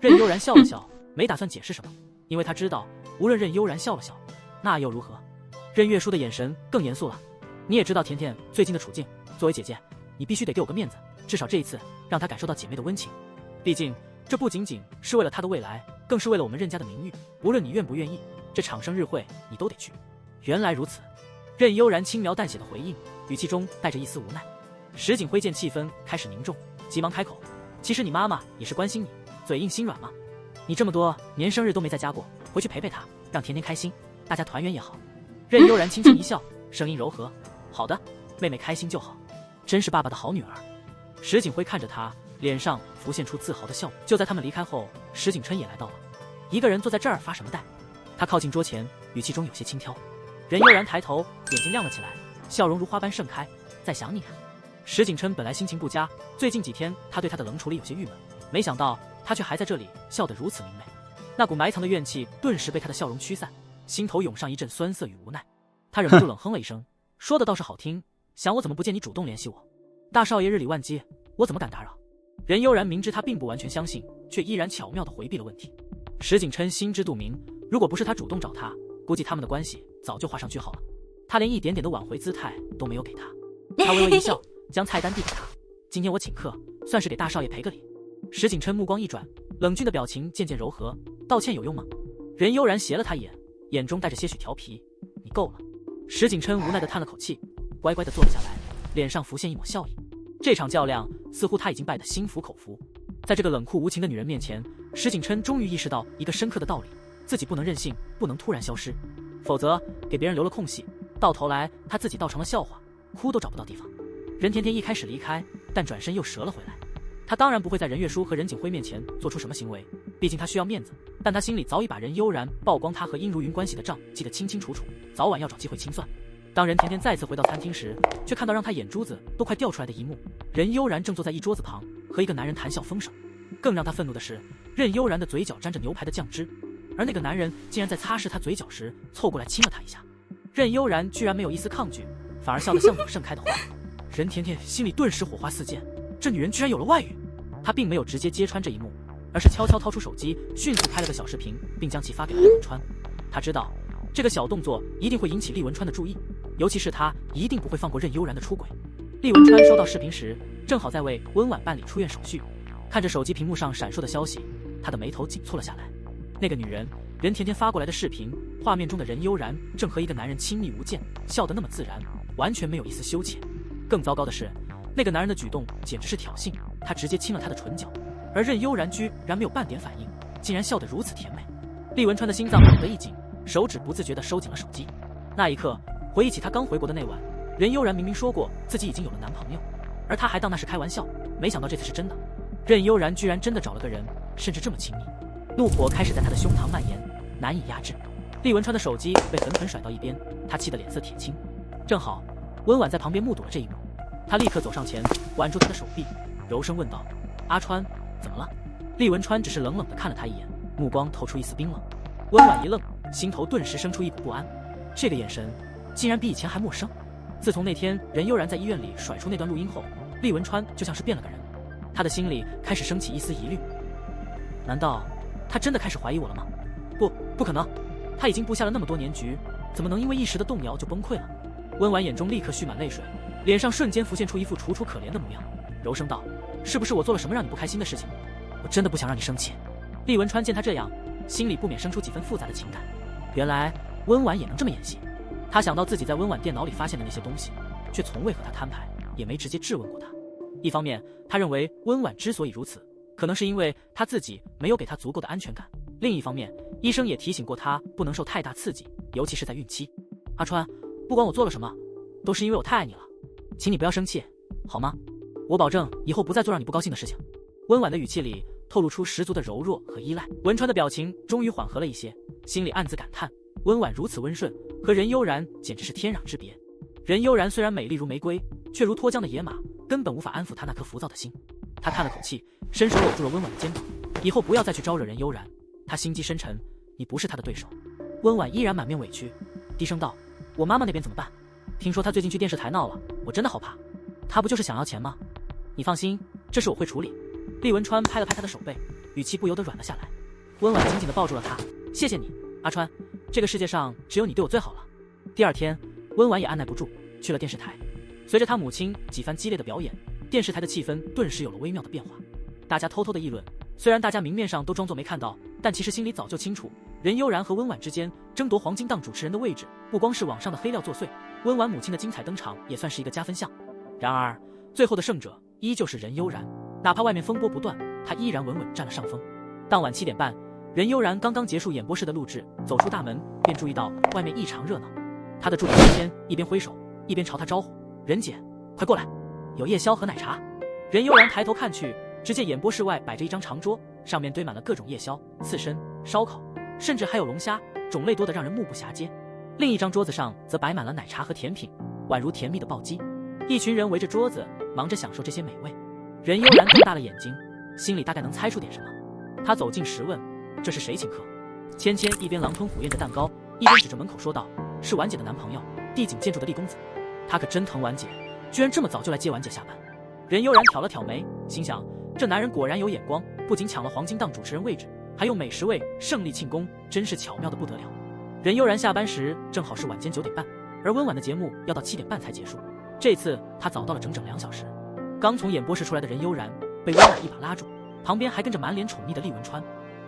S1: 任悠然笑了笑，没打算解释什么，因为他知道无论任悠然笑了笑那又如何。任月书的眼神更严肃了，你也知道甜甜最近的处境，作为姐姐你必须得给我个面子，至少这一次让她感受到姐妹的温情。毕竟这不仅仅是为了她的未来，更是为了我们任家的名誉，无论你愿不愿意，这场生日会你都得去。原来如此，任悠然轻描淡写的回应，语气中带着一丝无奈。石景辉见气氛开始凝重，急忙开口，其实你妈妈也是关心你，嘴硬心软嘛，你这么多年生日都没在家过，回去陪陪她，让甜甜开心，大家团圆也好。任悠然轻轻一笑，声音柔和，好的，妹妹开心就好，真是爸爸的好女儿。石景辉看着他，脸上浮现出自豪的笑容。就在他们离开后，石景琛也来到了，一个人坐在这儿发什么呆？他靠近桌前，语气中有些轻佻。任悠然抬头，眼睛亮了起来，笑容如花般盛开，在想你啊。石景琛本来心情不佳，最近几天他对他的冷处理有些郁闷，没想到他却还在这里笑得如此明媚，那股埋藏的怨气顿时被他的笑容驱散，心头涌上一阵酸涩与无奈。他忍不住冷哼了一声，说的倒是好听，想我怎么不见你主动联系我？大少爷日理万机，我怎么敢打扰？任悠然明知他并不完全相信，却依然巧妙地回避了问题。石景琛心知肚明，如果不是他主动找他，估计他们的关系早就画上句号了。他连一点点的挽回姿态都没有给他。他微微一笑，将菜单递给他，今天我请客，算是给大少爷赔个礼。石景琛目光一转，冷峻的表情渐渐柔和，道歉有用吗？任悠然斜了他一眼，眼中带着些许调皮，你够了。石景琛无奈地叹了口气，乖乖地坐了下来，脸上浮现一抹笑意。这场较量似乎他已经败得心服口服。在这个冷酷无情的女人面前，石景琛终于意识到一个深刻的道理，自己不能任性，不能突然消失，否则给别人留了空隙，到头来他自己倒成了笑话，哭都找不到地方。任甜甜一开始离开，但转身又折了回来。他当然不会在任月书和任景辉面前做出什么行为，毕竟他需要面子，但他心里早已把任悠然曝光他和殷如云关系的账记得清清楚楚，早晚要找机会清算。当任甜甜再次回到餐厅时，却看到让他眼珠子都快掉出来的一幕，任悠然正坐在一桌子旁和一个男人谈笑风生。更让他愤怒的是，任悠然的嘴角沾着牛排的酱汁，而那个男人竟然在擦拭他嘴角时凑过来亲了他一下。任悠然居然没有一丝抗拒，反而笑得像朵盛开的花。任甜甜心里顿时火花四溅，这女人居然有了外遇。她并没有直接揭穿这一幕，而是悄悄掏出手机，迅速拍了个小视频，并将其发给了厉文川。她知道这个小动作一定会引起厉文川的注意，尤其是他一定不会放过任悠然的出轨。厉文川收到视频时，正好在为温婉办理出院手续，看着手机屏幕上闪烁的消息，他的眉头紧蹙了下来。那个女人，任甜甜发过来的视频，画面中的任悠然正和一个男人亲密无间，笑得那么自然，完全没有一丝羞怯。更糟糕的是，那个男人的举动简直是挑衅，他直接亲了她的唇角，而任悠然居然没有半点反应，竟然笑得如此甜美。厉文川的心脏猛地一紧，手指不自觉地收紧了手机。那一刻，回忆起他刚回国的那晚，任悠然明明说过自己已经有了男朋友，而他还当那是开玩笑，没想到这次是真的。任悠然居然真的找了个人，甚至这么亲密。怒火开始在他的胸膛蔓延，难以压制。厉文川的手机被狠狠甩到一边，他气得脸色铁青。正好温婉在旁边目睹了这一幕，他立刻走上前挽住他的手臂，柔声问道：阿川，怎么了？厉文川只是冷冷地看了他一眼，目光透出一丝冰冷。温婉一愣，心头顿时生出一股不安。这个眼神竟然比以前还陌生。自从那天任悠然在医院里甩出那段录音后，厉文川就像是变了个人。他的心里开始升起一丝疑虑，难道他真的开始怀疑我了吗？不可能，他已经布下了那么多年局，怎么能因为一时的动摇就崩溃了？温婉眼中立刻蓄满泪水，脸上瞬间浮现出一副楚楚可怜的模样，柔声道：“是不是我做了什么让你不开心的事情？我真的不想让你生气。”厉文川见他这样，心里不免生出几分复杂的情感。原来温婉也能这么演戏。他想到自己在温婉电脑里发现的那些东西，却从未和他摊牌，也没直接质问过他。一方面，他认为温婉之所以如此，可能是因为他自己没有给他足够的安全感；另一方面，医生也提醒过他不能受太大刺激，尤其是在孕期。阿川，不管我做了什么，都是因为我太爱你了，请你不要生气，好吗？我保证以后不再做让你不高兴的事情。温婉的语气里透露出十足的柔弱和依赖。文川的表情终于缓和了一些，心里暗自感叹，温婉如此温顺，和任悠然简直是天壤之别。任悠然虽然美丽如玫瑰，却如脱缰的野马，根本无法安抚他那颗浮躁的心。他叹了口气，伸手搂住了温婉的肩膀，以后不要再去招惹任悠然，他心机深沉，你不是他的对手。温婉依然满面委屈，低声道：“我妈妈那边怎么办？听说她最近去电视台闹了，我真的好怕。她不就是想要钱吗？你放心，这事我会处理。”厉文川拍了拍他的手背，语气不由得软了下来。温婉紧紧地抱住了他，谢谢你，阿川，这个世界上只有你对我最好了。第二天，温婉也按耐不住去了电视台。随着他母亲几番激烈的表演，电视台的气氛顿时有了微妙的变化。大家偷偷的议论，虽然大家明面上都装作没看到，但其实心里早就清楚，任悠然和温婉之间争夺黄金档主持人的位置，不光是网上的黑料作祟，温婉母亲的精彩登场也算是一个加分项。然而最后的胜者依旧是任悠然，哪怕外面风波不断，他依然稳稳占了上风。当晚7点半，任悠然刚刚结束演播室的录制，走出大门便注意到外面异常热闹。他的助理天天一边挥手一边朝他招呼：“任姐，快过来，有夜宵和奶茶。”任悠然抬头看去，只见演播室外摆着一张长桌，上面堆满了各种夜宵、刺身、烧烤，甚至还有龙虾，种类多得让人目不暇接。另一张桌子上则摆满了奶茶和甜品，宛如甜蜜的暴击。一群人围着桌子，忙着享受这些美味。任悠然瞪大了眼睛，心里大概能猜出点什么。他走近时问：“这是谁请客？”芊芊一边狼吞虎咽着蛋糕，一边指着门口说道：“是婉姐的男朋友，地景建筑的厉公子。他可真疼婉姐，居然这么早就来接婉姐下班。”任悠然挑了挑眉，心想：这男人果然有眼光，不仅抢了黄金档主持人位置，还用美食为胜利庆功，真是巧妙的不得了。任悠然下班时正好是晚间9点半，而温婉的节目要到7点半才结束。这次他早到了整整2小时。刚从演播室出来的任悠然被温婉一把拉住，旁边还跟着满脸宠溺的厉文川。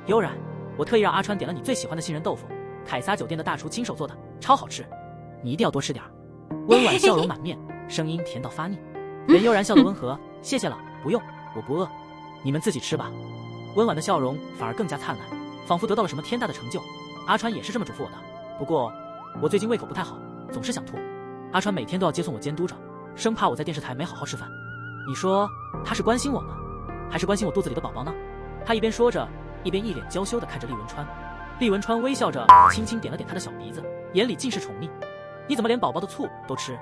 S1: 悠然，我特意让阿川点了你最喜欢的杏仁豆腐，凯撒酒店的大厨亲手做的，超好吃，你一定要多吃点。温婉笑容满面，声音甜到发腻。任悠然笑得温和，谢谢了，不用，我不饿，你们自己吃吧。温婉的笑容反而更加灿烂，仿佛得到了什么天大的成就。阿川也是这么嘱咐我的，不过我最近胃口不太好，总是想吐。阿川每天都要接送我监督着，生怕我在电视台没好好吃饭。你说他是关心我呢，还是关心我肚子里的宝宝呢？他一边说着，一边一脸娇羞地看着厉文川。厉文川微笑着轻轻点了点他的小鼻子，眼里尽是宠溺。你怎么连宝宝的醋都吃？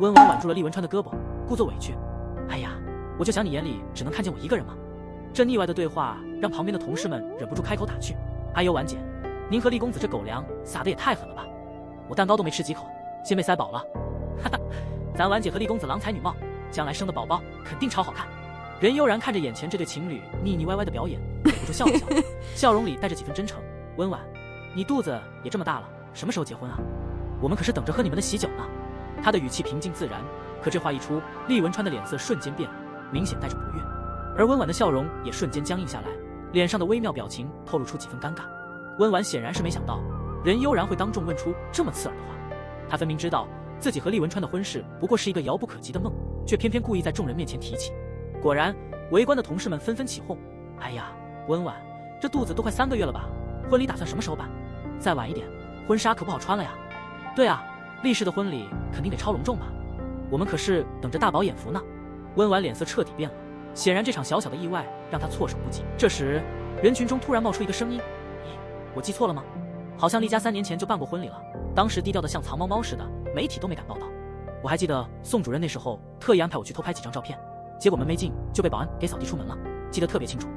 S1: 温婉挽住了厉文川的胳膊，故作委屈。哎呀，我就想你眼里只能看见我一个人吗？这腻歪的对话让旁边的同事们忍不住开口打趣。哎呦，婉姐，您和厉公子这狗粮撒得也太狠了吧，我蛋糕都没吃几口，先被塞饱了。哈哈，咱婉姐和厉公子郎才女貌，将来生的宝宝肯定超好看。任悠然看着眼前这对情侣腻腻歪歪的表演，忍不住笑了笑，笑容里带着几分真诚。温婉，你肚子也这么大了，什么时候结婚啊？我们可是等着喝你们的喜酒呢。他的语气平静自然，可这话一出，厉文川的脸色瞬间变了，明显带着不悦，而温婉的笑容也瞬间僵硬下来，脸上的微妙表情透露出几分尴尬。温婉显然是没想到任悠然会当众问出这么刺耳的话，他分明知道自己和厉文川的婚事不过是一个遥不可及的梦，却偏偏故意在众人面前提起。果然，围观的同事们纷纷起哄。哎呀，温婉，这肚子都快3个月了吧？婚礼打算什么时候办？再晚一点，婚纱可不好穿了呀。对啊，厉氏的婚礼肯定得超隆重吧？我们可是等着大饱眼福呢。温婉脸色彻底变了，显然这场小小的意外让她措手不及。这时，人群中突然冒出一个声音：“咦，我记错了吗？好像厉家3年前就办过婚礼了，当时低调的像藏猫猫似的，媒体都没敢报道。我还记得宋主任那时候特意安排我去偷拍几张照片，结果门没进就被保安给扫地出门了，记得特别清楚。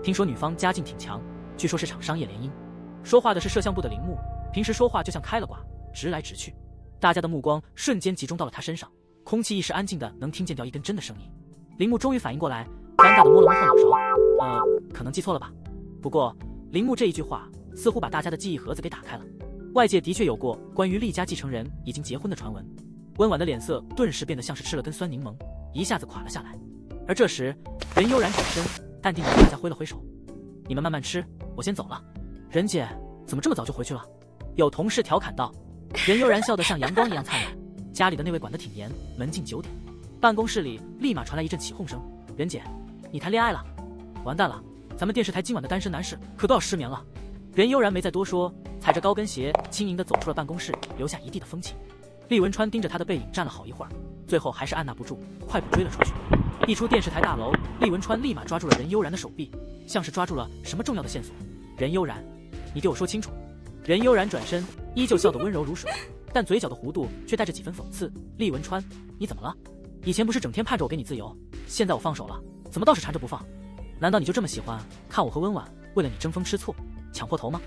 S1: 听说女方家境挺强，据说是场商业联姻。说话的是摄像部的铃木，平时说话就像开了挂，直来直去。大家的目光瞬间集中到了他身上，空气一时安静的能听见掉一根针的声音。铃木终于反应过来，尴尬的摸了摸后脑勺，可能记错了吧。不过铃木这一句话似乎把大家的记忆盒子给打开了。外界的确有过关于厉家继承人已经结婚的传闻。温婉的脸色顿时变得像是吃了根酸柠檬，一下子垮了下来。而这时任悠然转身淡定地对大家挥了挥手，你们慢慢吃，我先走了。任姐怎么这么早就回去了？有同事调侃道。任悠然笑得像阳光一样灿烂，家里的那位管得挺严，门禁9点。办公室里立马传来一阵起哄声，任姐你谈恋爱了？完蛋了，咱们电视台今晚的单身男士可都要失眠了。任悠然没再多说，踩着高跟鞋轻盈地走出了办公室，留下一地的风情。厉文川盯着他的背影站了好一会儿，最后还是按捺不住，快步追了出去。一出电视台大楼，厉文川立马抓住了任悠然的手臂，像是抓住了什么重要的线索。任悠然，你给我说清楚。任悠然转身，依旧笑得温柔如水，但嘴角的弧度却带着几分讽刺。厉文川，你怎么了？以前不是整天盼着我给你自由，现在我放手了，怎么倒是缠着不放？难道你就这么喜欢看我和温婉为了你争风吃醋，抢破头吗？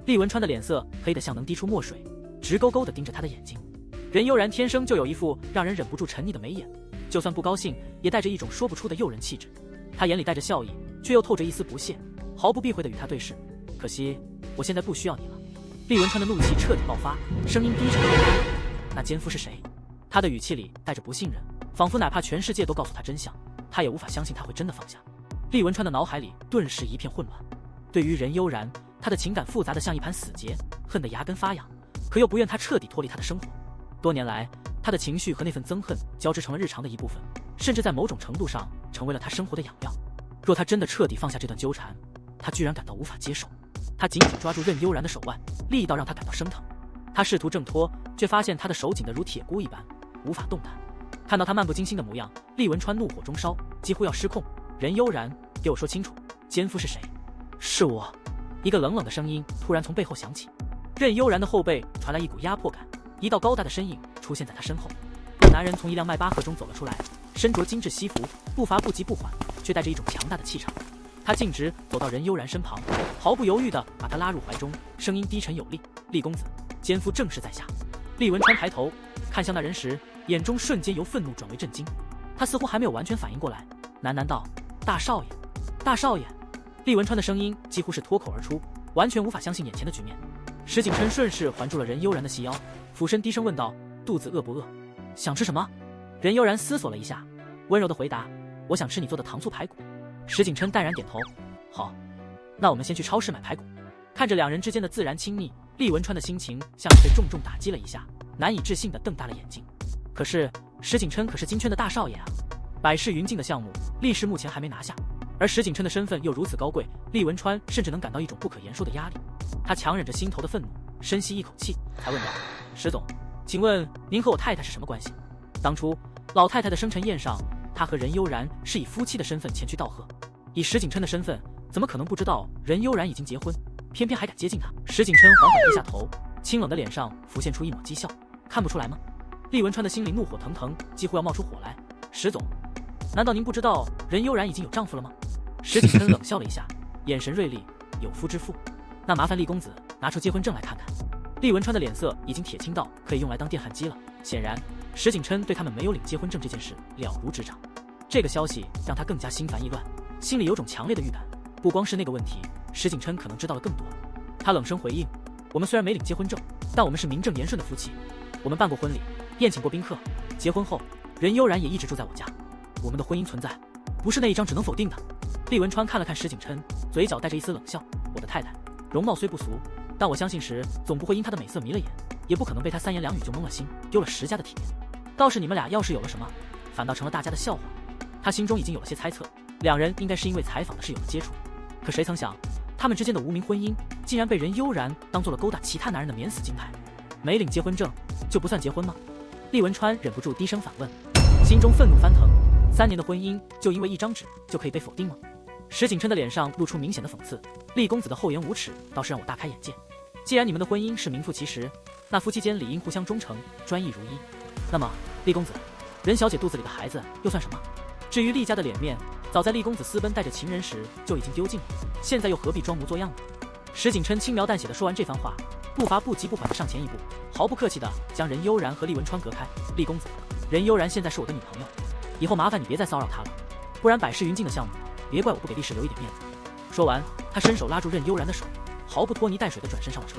S1: 厉文川的脸色黑得像能滴出墨水，直勾勾地盯着他的眼睛。任悠然天生就有一副让人忍不住沉溺的眉眼，就算不高兴也带着一种说不出的诱人气质。他眼里带着笑意，却又透着一丝不屑，毫不避讳地与他对视。可惜我现在不需要你了。厉文川的怒气彻底爆发，声音低沉。那奸夫是谁？他的语气里带着不信任，仿佛哪怕全世界都告诉他真相，他也无法相信他会真的放下。厉文川的脑海里顿时一片混乱。对于任悠然，他的情感复杂的像一盘死结，恨得牙根发痒，可又不愿他彻底脱离他的生活。多年来，他的情绪和那份憎恨交织成了日常的一部分，甚至在某种程度上成为了他生活的养料。若他真的彻底放下这段纠缠，他居然感到无法接受。他紧紧抓住任悠然的手腕，力道让他感到生疼。他试图挣脱，却发现他的手紧得如铁箍一般，无法动弹。看到他漫不经心的模样，厉文川怒火中烧，几乎要失控。任悠然，给我说清楚，奸夫是谁？是我。一个冷冷的声音突然从背后响起，任悠然的后背传来一股压迫感，一道高大的身影出现在他身后。那男人从一辆迈巴赫中走了出来，身着精致西服，步伐不急不缓，却带着一种强大的气场。他径直走到任悠然身旁，毫不犹豫地把他拉入怀中，声音低沉有力：厉公子，奸夫正是在下。厉文川抬头看向那人时，眼中瞬间由愤怒转为震惊。他似乎还没有完全反应过来，喃喃道：大少爷，大少爷。厉文川的声音几乎是脱口而出，完全无法相信眼前的局面。石景琛顺势环住了任悠然的细腰，俯身低声问道：肚子饿不饿？想吃什么？任悠然思索了一下，温柔地回答：我想吃你做的糖醋排骨。石景琛淡然点头，好，那我们先去超市买排骨。看着两人之间的自然亲密，厉文川的心情像是被重重打击了一下，难以置信地瞪大了眼睛。可是石景琛可是金圈的大少爷啊，百世云境的项目厉氏目前还没拿下，而石景琛的身份又如此高贵，厉文川甚至能感到一种不可言说的压力。他强忍着心头的愤怒，深吸一口气，才问道：石总，请问您和我太太是什么关系？当初老太太的生辰宴上，他和任悠然是以夫妻的身份前去道贺，以石景琛的身份，怎么可能不知道任悠然已经结婚，偏偏还敢接近他？石景琛缓缓低下头，清冷的脸上浮现出一抹讥笑，看不出来吗？厉文川的心里怒火腾腾，几乎要冒出火来。石总，难道您不知道任悠然已经有丈夫了吗？石景琛冷笑了一下，眼神锐利，有夫之妇，那麻烦厉公子拿出结婚证来看看。厉文川的脸色已经铁青到可以用来当电焊机了，显然石景琛对他们没有领结婚证这件事了如指掌。这个消息让他更加心烦意乱，心里有种强烈的预感，不光是那个问题，石景琛可能知道了更多。他冷声回应：我们虽然没领结婚证，但我们是名正言顺的夫妻，我们办过婚礼，宴请过宾客，结婚后任悠然也一直住在我家，我们的婚姻存在，不是那一张只能否定的。厉文川看了看石景琛，嘴角带着一丝冷笑：我的太太容貌虽不俗，但我相信时总不会因她的美色迷了眼，也不可能被她三言两语就蒙了心，丢了石家的体面。倒是你们俩要是有了什么，反倒成了大家的笑话。他心中已经有了些猜测，两人应该是因为采访的事有了接触，可谁曾想他们之间的无名婚姻竟然被任悠然当做了勾搭其他男人的免死金牌。没领结婚证就不算结婚吗？厉文川忍不住低声反问，心中愤怒翻腾，3年的婚姻就因为一张纸就可以被否定吗？石景琛的脸上露出明显的讽刺，厉公子的厚颜无耻倒是让我大开眼界。既然你们的婚姻是名副其实，那夫妻间理应互相忠诚，专一如一。那么厉公子，任小姐肚子里的孩子又算什么？至于厉家的脸面，早在厉公子私奔带着情人时就已经丢尽了，现在又何必装模作样呢？石景琛轻描淡写的说完这番话，步伐不急不缓地上前一步，毫不客气地将任悠然和厉文川隔开。厉公子，任悠然现在是我的女朋友，以后麻烦你别再骚扰她了，不然百世云境的项目，别怪我不给厉氏留一点面子。说完，他伸手拉住任悠然的手，毫不拖泥带水地转身上了车。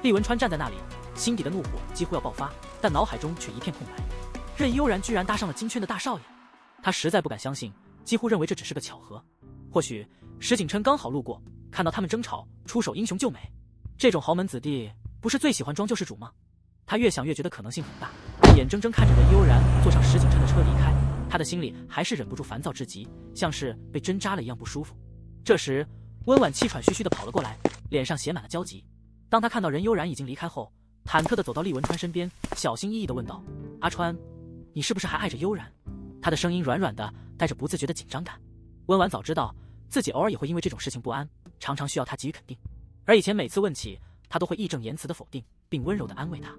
S1: 厉文川站在那里，心底的怒火几乎要爆发，但脑海中却一片空白。任悠然居然搭上了金圈的大少爷，他实在不敢相信，几乎认为这只是个巧合。或许石景琛刚好路过，看到他们争吵，出手英雄救美。这种豪门子弟不是最喜欢装救世主吗？他越想越觉得可能性很大，眼睁睁看着任悠然坐上石景琛的车离开，他的心里还是忍不住烦躁至极，像是被针扎了一样不舒服。这时温婉气喘吁吁地跑了过来，脸上写满了焦急。当他看到任悠然已经离开后，忐忑地走到厉文川身边，小心翼翼地问道：阿川，你是不是还爱着悠然？他的声音软软的，带着不自觉的紧张感。温婉早知道自己偶尔也会因为这种事情不安，常常需要他给予肯定，而以前每次问起，他都会义正言辞地否定，并温柔地安慰他。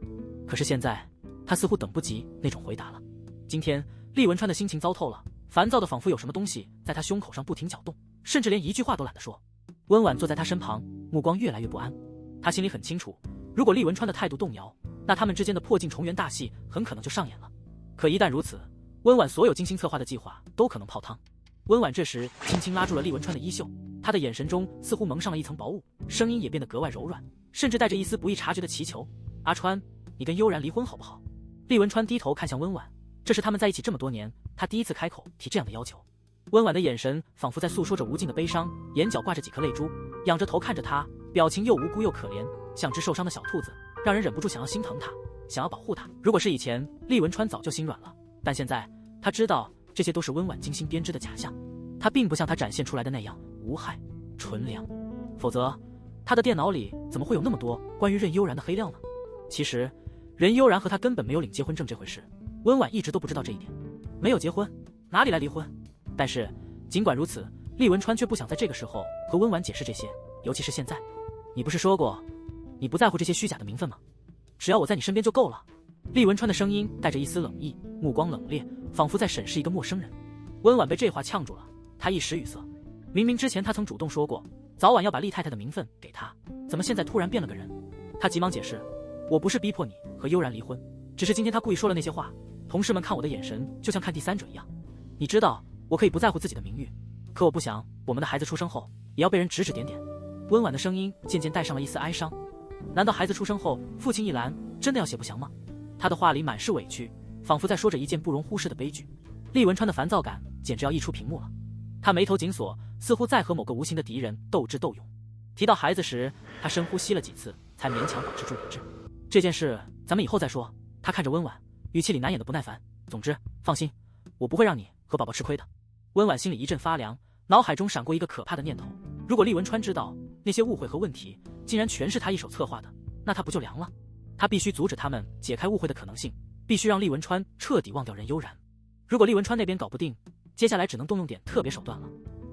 S1: 可是现在他似乎等不及那种回答了。今天厉文川的心情糟透了，烦躁的仿佛有什么东西在他胸口上不停搅动，甚至连一句话都懒得说。温婉坐在他身旁，目光越来越不安。他心里很清楚，如果厉文川的态度动摇，那他们之间的破镜重圆大戏很可能就上演了。可一旦如此，温婉所有精心策划的计划都可能泡汤。温婉这时轻轻拉住了厉文川的衣袖，他的眼神中似乎蒙上了一层薄雾，声音也变得格外柔软，甚至带着一丝不易察觉的祈求：阿川，你跟悠然离婚好不好？厉文川低头看向温婉，这是他们在一起这么多年，他第一次开口提这样的要求。温婉的眼神仿佛在诉说着无尽的悲伤，眼角挂着几颗泪珠，仰着头看着他，表情又无辜又可怜，像只受伤的小兔子，让人忍不住想要心疼他，想要保护他。如果是以前，厉文川早就心软了，但现在他知道这些都是温婉精心编织的假象，他并不像他展现出来的那样无害纯良，否则他的电脑里怎么会有那么多关于任悠然的黑料呢？其实任悠然和他根本没有领结婚证这回事，温婉一直都不知道这一点。没有结婚，哪里来离婚？但是尽管如此，厉文川却不想在这个时候和温婉解释这些，尤其是现在。你不是说过你不在乎这些虚假的名分吗？只要我在你身边就够了。厉文川的声音带着一丝冷意，目光冷冽，仿佛在审视一个陌生人。温婉被这话呛住了，他一时语塞。明明之前他曾主动说过早晚要把厉太太的名分给他，怎么现在突然变了个人？他急忙解释，我不是逼迫你和悠然离婚，只是今天他故意说了那些话，同事们看我的眼神就像看第三者一样。你知道我可以不在乎自己的名誉，可我不想我们的孩子出生后也要被人指指点点。温婉的声音渐渐带上了一丝哀伤。难道孩子出生后父亲一栏真的要写不详吗？他的话里满是委屈，仿佛在说着一件不容忽视的悲剧。厉文川的烦躁感简直要溢出屏幕了，他眉头紧锁，似乎在和某个无形的敌人斗智斗勇。提到孩子时，他深呼吸了几次，才勉强保持住理智。这件事咱们以后再说。他看着温婉，语气里难掩的不耐烦。总之放心，我不会让你和宝宝吃亏的。温婉心里一阵发凉，脑海中闪过一个可怕的念头，如果厉文川知道那些误会和问题竟然全是他一手策划的，那他不就凉了？他必须阻止他们解开误会的可能性，必须让厉文川彻底忘掉任悠然。如果厉文川那边搞不定，接下来只能动用点特别手段了。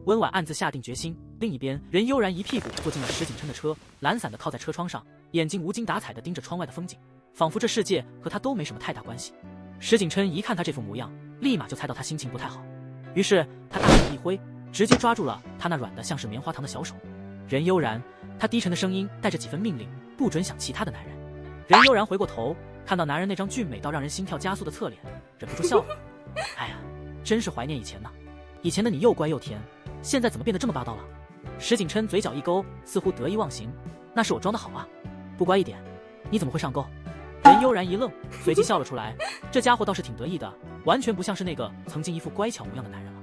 S1: 温婉暗自下定决心。另一边，任悠然一屁股坐进了石景琛的车，懒散地靠在车窗上，眼睛无精打采地盯着窗外的风景，仿佛这世界和他都没什么太大关系。石景琛一看他这副模样，立马就猜到他心情不太好，于是他大手一挥，直接抓住了他那软得像是棉花糖的小手。任悠然，他低沉的声音带着几分命令，不准想其他的男人。任悠然回过头，看到男人那张俊美到让人心跳加速的侧脸，忍不住笑了。哎呀，真是怀念以前呢，以前的你又乖又甜，现在怎么变得这么霸道了？石景琛嘴角一勾，似乎得意忘形。那是我装的好啊，不乖一点，你怎么会上钩？任悠然一愣，随即笑了出来。这家伙倒是挺得意的，完全不像是那个曾经一副乖巧模样的男人了。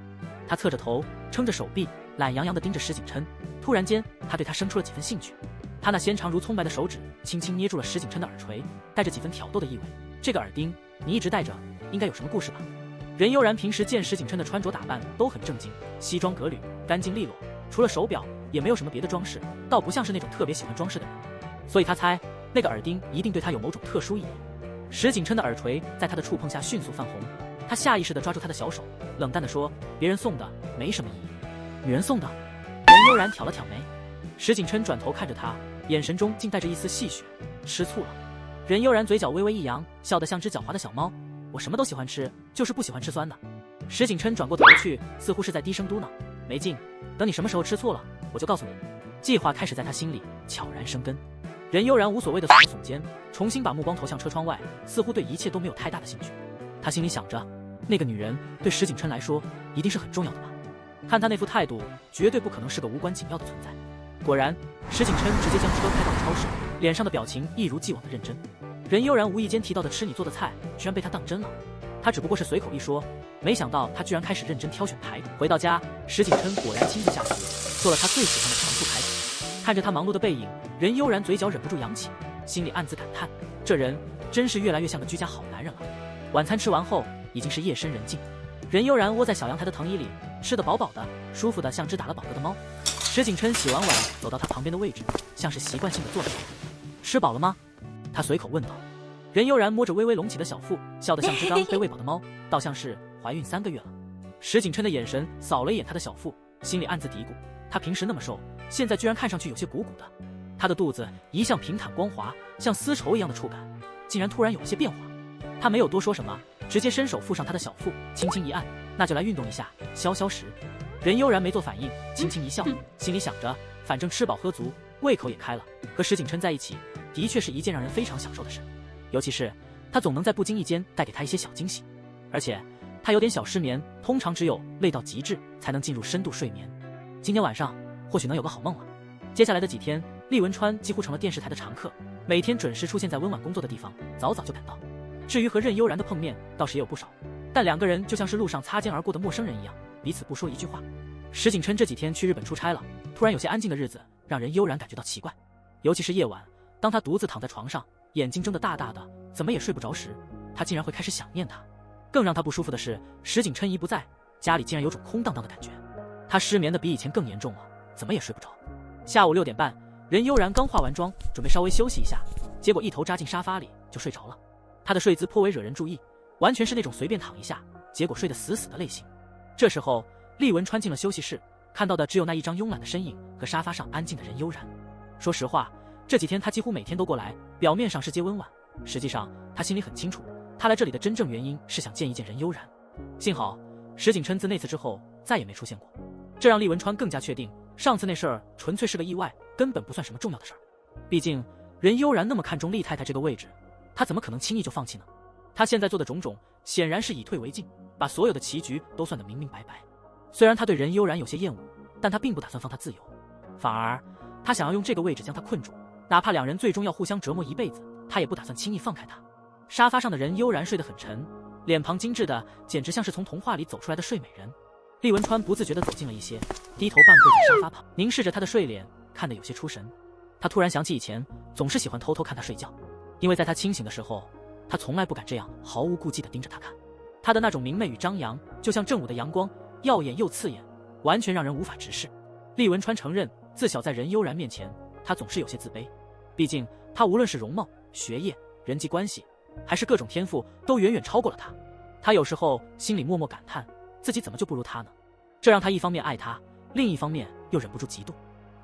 S1: 他侧着头，撑着手臂，懒洋洋地盯着石景琛。突然间，他对他生出了几分兴趣。他那纤长如葱白的手指轻轻捏住了石景琛的耳垂，带着几分挑逗的意味。这个耳钉你一直戴着，应该有什么故事吧？任悠然平时见石景琛的穿着打扮都很正经，西装革履，干净利落，除了手表也没有什么别的装饰，倒不像是那种特别喜欢装饰的人。所以他猜那个耳钉一定对他有某种特殊意义。石景琛的耳垂在他的触碰下迅速泛红，他下意识地抓住他的小手，冷淡地说：别人送的没什么意义，女人送的。任悠然挑了挑眉。石景琛转头看着他，眼神中竟带着一丝戏谑。吃醋了？任悠然嘴角微微一扬，笑得像只狡猾的小猫。我什么都喜欢吃，就是不喜欢吃酸的。石景琛转过头去，似乎是在低声嘟囔：没劲，等你什么时候吃醋了，我就告诉你。计划开始在他心里悄然生根。任悠然无所谓的耸了耸肩，重新把目光投向车窗外，似乎对一切都没有太大的兴趣。他心里想着，那个女人对石景琛来说一定是很重要的吧？看他那副态度，绝对不可能是个无关紧要的存在。果然，石景琛直接将车开到了超市，脸上的表情一如既往的认真。任悠然无意间提到的吃你做的菜，居然被他当真了。他只不过是随口一说，没想到他居然开始认真挑选排骨。回到家，石景琛果然亲自下厨，做了他最喜欢的糖醋排骨。看着他忙碌的背影，任悠然嘴角忍不住扬起，心里暗自感叹，这人真是越来越像个居家好男人了。晚餐吃完后，已经是夜深人静，任悠然窝在小阳台的藤椅里，吃得饱饱的，舒服的像只打了饱嗝的猫。石景琛洗完碗，走到他旁边的位置，像是习惯性的坐了下来。吃饱了吗？他随口问道。任悠然摸着微微隆起的小腹，笑得像只刚被喂饱的猫，倒像是怀孕3个月了。石景琛的眼神扫了一眼他的小腹，心里暗自嘀咕，他平时那么瘦，现在居然看上去有些鼓鼓的。他的肚子一向平坦光滑，像丝绸一样的触感，竟然突然有了些变化。他没有多说什么，直接伸手附上他的小腹，轻轻一按，那就来运动一下，消消食。任悠然没做反应，轻轻一笑，心里想着，反正吃饱喝足，胃口也开了，和石景琛在一起，的确是一件让人非常享受的事。尤其是他总能在不经意间带给他一些小惊喜，而且他有点小失眠，通常只有累到极致才能进入深度睡眠。今天晚上或许能有个好梦了。接下来的几天，厉文川几乎成了电视台的常客，每天准时出现在温婉工作的地方，早早就赶到。至于和任悠然的碰面，倒是也有不少，但两个人就像是路上擦肩而过的陌生人一样，彼此不说一句话。石景琛这几天去日本出差了，突然有些安静的日子让任悠然感觉到奇怪，尤其是夜晚，当他独自躺在床上，眼睛睁得大大的，怎么也睡不着时，他竟然会开始想念他。更让他不舒服的是，石景琛一不在，家里竟然有种空荡荡的感觉。他失眠的比以前更严重了，怎么也睡不着。下午6点半，任悠然刚化完妆，准备稍微休息一下，结果一头扎进沙发里就睡着了。他的睡姿颇为惹人注意，完全是那种随便躺一下，结果睡得死死的类型。这时候，厉文川进了休息室，看到的只有那一张慵懒的身影和沙发上安静的任悠然。说实话，这几天他几乎每天都过来，表面上是接温婉，实际上他心里很清楚，他来这里的真正原因是想见一见任悠然。幸好石景琛自那次之后再也没出现过，这让厉文川更加确定，上次那事儿纯粹是个意外，根本不算什么重要的事儿。毕竟任悠然那么看重厉太太这个位置，他怎么可能轻易就放弃呢？他现在做的种种显然是以退为进，把所有的棋局都算得明明白白。虽然他对任悠然有些厌恶，但他并不打算放他自由，反而他想要用这个位置将他困住，哪怕两人最终要互相折磨一辈子，他也不打算轻易放开他。沙发上的任悠然睡得很沉，脸庞精致的简直像是从童话里走出来的睡美人。厉文川不自觉地走近了一些，低头半跪在沙发旁，凝视着他的睡脸，看得有些出神。他突然想起以前总是喜欢偷偷看他睡觉，因为在他清醒的时候，他从来不敢这样毫无顾忌地盯着他看。他的那种明媚与张扬，就像正午的阳光，耀眼又刺眼，完全让人无法直视。厉文川承认，自小在任悠然面前，他总是有些自卑。毕竟他无论是容貌、学业、人际关系，还是各种天赋，都远远超过了他。他有时候心里默默感叹，自己怎么就不如他呢？这让他一方面爱他，另一方面又忍不住嫉妒。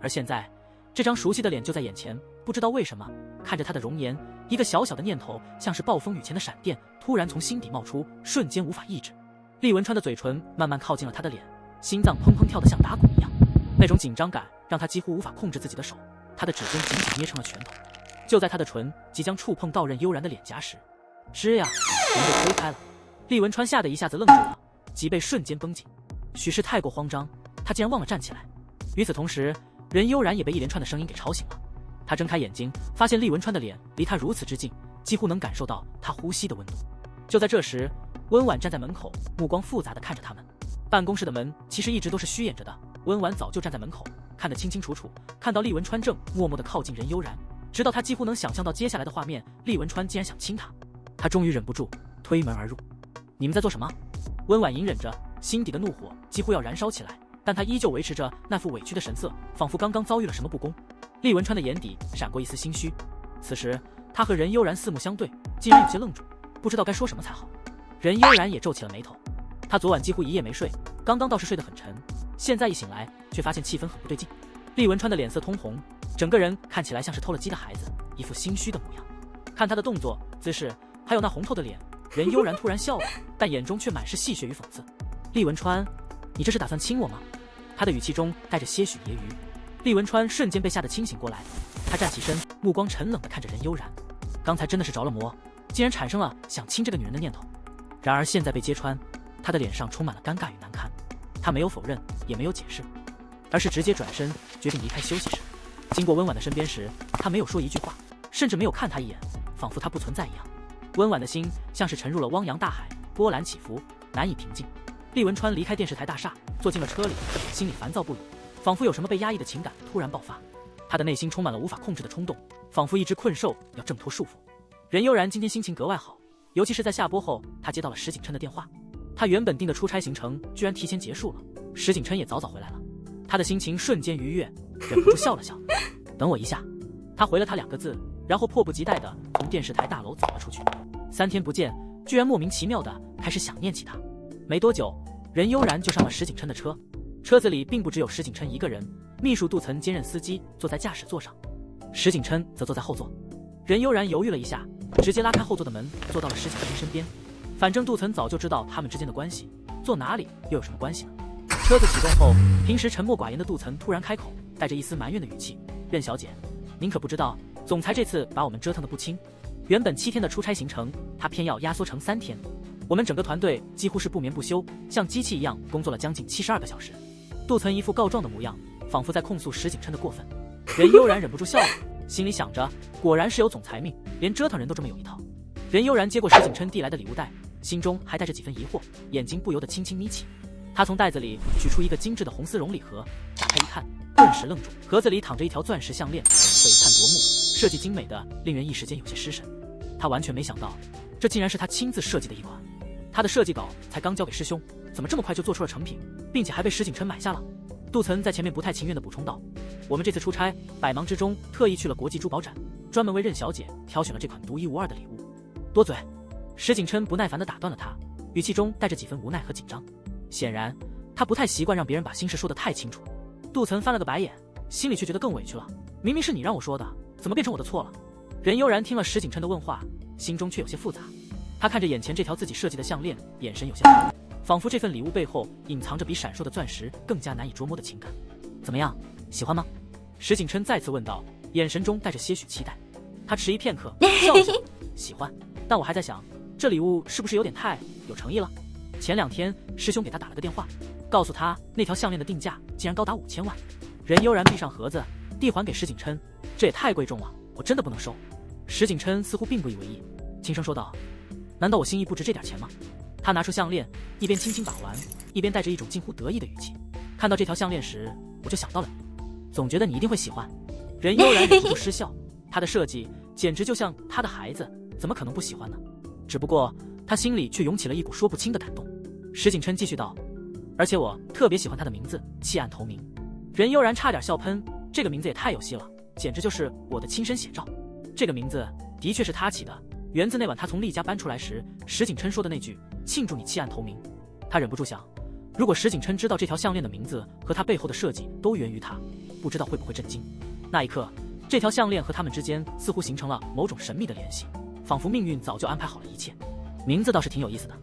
S1: 而现在，这张熟悉的脸就在眼前，不知道为什么，看着他的容颜，一个小小的念头像是暴风雨前的闪电，突然从心底冒出，瞬间无法抑制。厉文川的嘴唇慢慢靠近了他的脸，心脏砰砰跳得像打鼓一样，那种紧张感让他几乎无法控制自己的手，他的指尖紧紧捏成了拳头。就在他的唇即将触碰到任悠然的脸颊时，吱呀，门被推开了。厉文川吓得一下子愣住了，脊背瞬间绷紧，许是太过慌张，他竟然忘了站起来。与此同时，任悠然也被一连串的声音给吵醒了。他睁开眼睛，发现厉文川的脸离他如此之近，几乎能感受到他呼吸的温度。就在这时，温婉站在门口，目光复杂地看着他们。办公室的门其实一直都是虚掩着的，温婉早就站在门口，看得清清楚楚，看到厉文川正默默地靠近任悠然，直到他几乎能想象到接下来的画面，厉文川竟然想亲他。他终于忍不住推门而入。你们在做什么？温婉隐忍着，心底的怒火几乎要燃烧起来，但他依旧维持着那副委屈的神色，仿佛刚刚遭遇了什么不公。厉文川的眼底闪过一丝心虚，此时他和任悠然四目相对，竟然有些愣住，不知道该说什么才好。任悠然也皱起了眉头，他昨晚几乎一夜没睡，刚刚倒是睡得很沉，现在一醒来却发现气氛很不对劲。厉文川的脸色通红，整个人看起来像是偷了鸡的孩子，一副心虚的模样。看他的动作、姿势，还有那红透的脸，任悠然突然笑了，但眼中却满是戏谑与讽刺。厉文川，你这是打算亲我吗？他的语气中带着些许揶揄。厉文川瞬间被吓得清醒过来，他站起身，目光沉冷地看着任悠然。刚才真的是着了魔，竟然产生了想亲这个女人的念头。然而现在被揭穿，他的脸上充满了尴尬与难堪。他没有否认，也没有解释，而是直接转身决定离开休息室。经过温婉的身边时，他没有说一句话，甚至没有看他一眼，仿佛他不存在一样。温婉的心像是沉入了汪洋大海，波澜起伏，难以平静。厉文川离开电视台大厦，坐进了车里，心里烦躁不已，仿佛有什么被压抑的情感突然爆发。他的内心充满了无法控制的冲动，仿佛一只困兽要挣脱束缚。任悠然今天心情格外好，尤其是在下播后，他接到了石景琛的电话。他原本定的出差行程居然提前结束了，石景琛也早早回来了。他的心情瞬间愉悦，忍不住笑了笑。等我一下。他回了他2个字，然后迫不及待地从电视台大楼走了出去。3天不见，居然莫名其妙地开始想念起他。没多久，任悠然就上了石景琛的车。车子里并不只有石景琛一个人，秘书杜岑兼任司机，坐在驾驶座上，石景琛则坐在后座。任悠然犹豫了一下，直接拉开后座的门，坐到了石景琛身边。反正杜岑早就知道他们之间的关系，坐哪里又有什么关系呢？车子启动后，平时沉默寡言的杜岑突然开口，带着一丝埋怨的语气：“任小姐，您可不知道，总裁这次把我们折腾得不轻。原本7天的出差行程，他偏要压缩成3天。我们整个团队几乎是不眠不休，像机器一样工作了将近72个小时。”杜岑一副告状的模样，仿佛在控诉石景琛的过分。任悠然忍不住笑了，心里想着，果然是有总裁命，连折腾人都这么有一套。任悠然接过石景琛递来的礼物袋，心中还带着几分疑惑，眼睛不由得轻轻眯起。他从袋子里取出一个精致的红丝绒礼盒，打开一看，顿时愣住。盒子里躺着一条钻石项链，璀璨夺目，设计精美的令人一时间有些失神。他完全没想到，这竟然是他亲自设计的一款。他的设计稿才刚交给师兄，怎么这么快就做出了成品，并且还被石景琛买下了？杜岑在前面不太情愿地补充道：“我们这次出差，百忙之中特意去了国际珠宝展，专门为任小姐挑选了这款独一无二的礼物。”多嘴！石景琛不耐烦地打断了他，语气中带着几分无奈和紧张。显然，他不太习惯让别人把心事说得太清楚。杜岑翻了个白眼，心里却觉得更委屈了。明明是你让我说的，怎么变成我的错了？任悠然听了石景琛的问话，心中却有些复杂。他看着眼前这条自己设计的项链，眼神有些烦，仿佛这份礼物背后隐藏着比闪烁的钻石更加难以捉摸的情感。怎么样，喜欢吗？石景琛再次问道，眼神中带着些许期待。他迟疑片刻，笑了笑，喜欢，但我还在想，这礼物是不是有点太有诚意了？前2天，师兄给他打了个电话，告诉他那条项链的定价竟然高达5000万。任悠然闭上盒子，递还给石景琛，这也太贵重了，我真的不能收。石景琛似乎并不以为意，轻声说道：“难道我心意不值这点钱吗？”他拿出项链，一边轻轻把玩，一边带着一种近乎得意的语气：“看到这条项链时，我就想到了你，总觉得你一定会喜欢。”任悠然忍不住失笑，他的设计简直就像他的孩子，怎么可能不喜欢呢？只不过他心里却涌起了一股说不清的感动。石景琛继续道：“而且我特别喜欢他的名字，弃暗投明。”任悠然差点笑喷，这个名字也太有戏了，简直就是我的亲身写照。这个名字的确是他起的，源自那晚他从厉家搬出来时，石景琛说的那句“庆祝你弃暗投明”。他忍不住想，如果石景琛知道这条项链的名字和他背后的设计都源于他，不知道会不会震惊。那一刻，这条项链和他们之间似乎形成了某种神秘的联系，仿佛命运早就安排好了一切。名字倒是挺有意思的。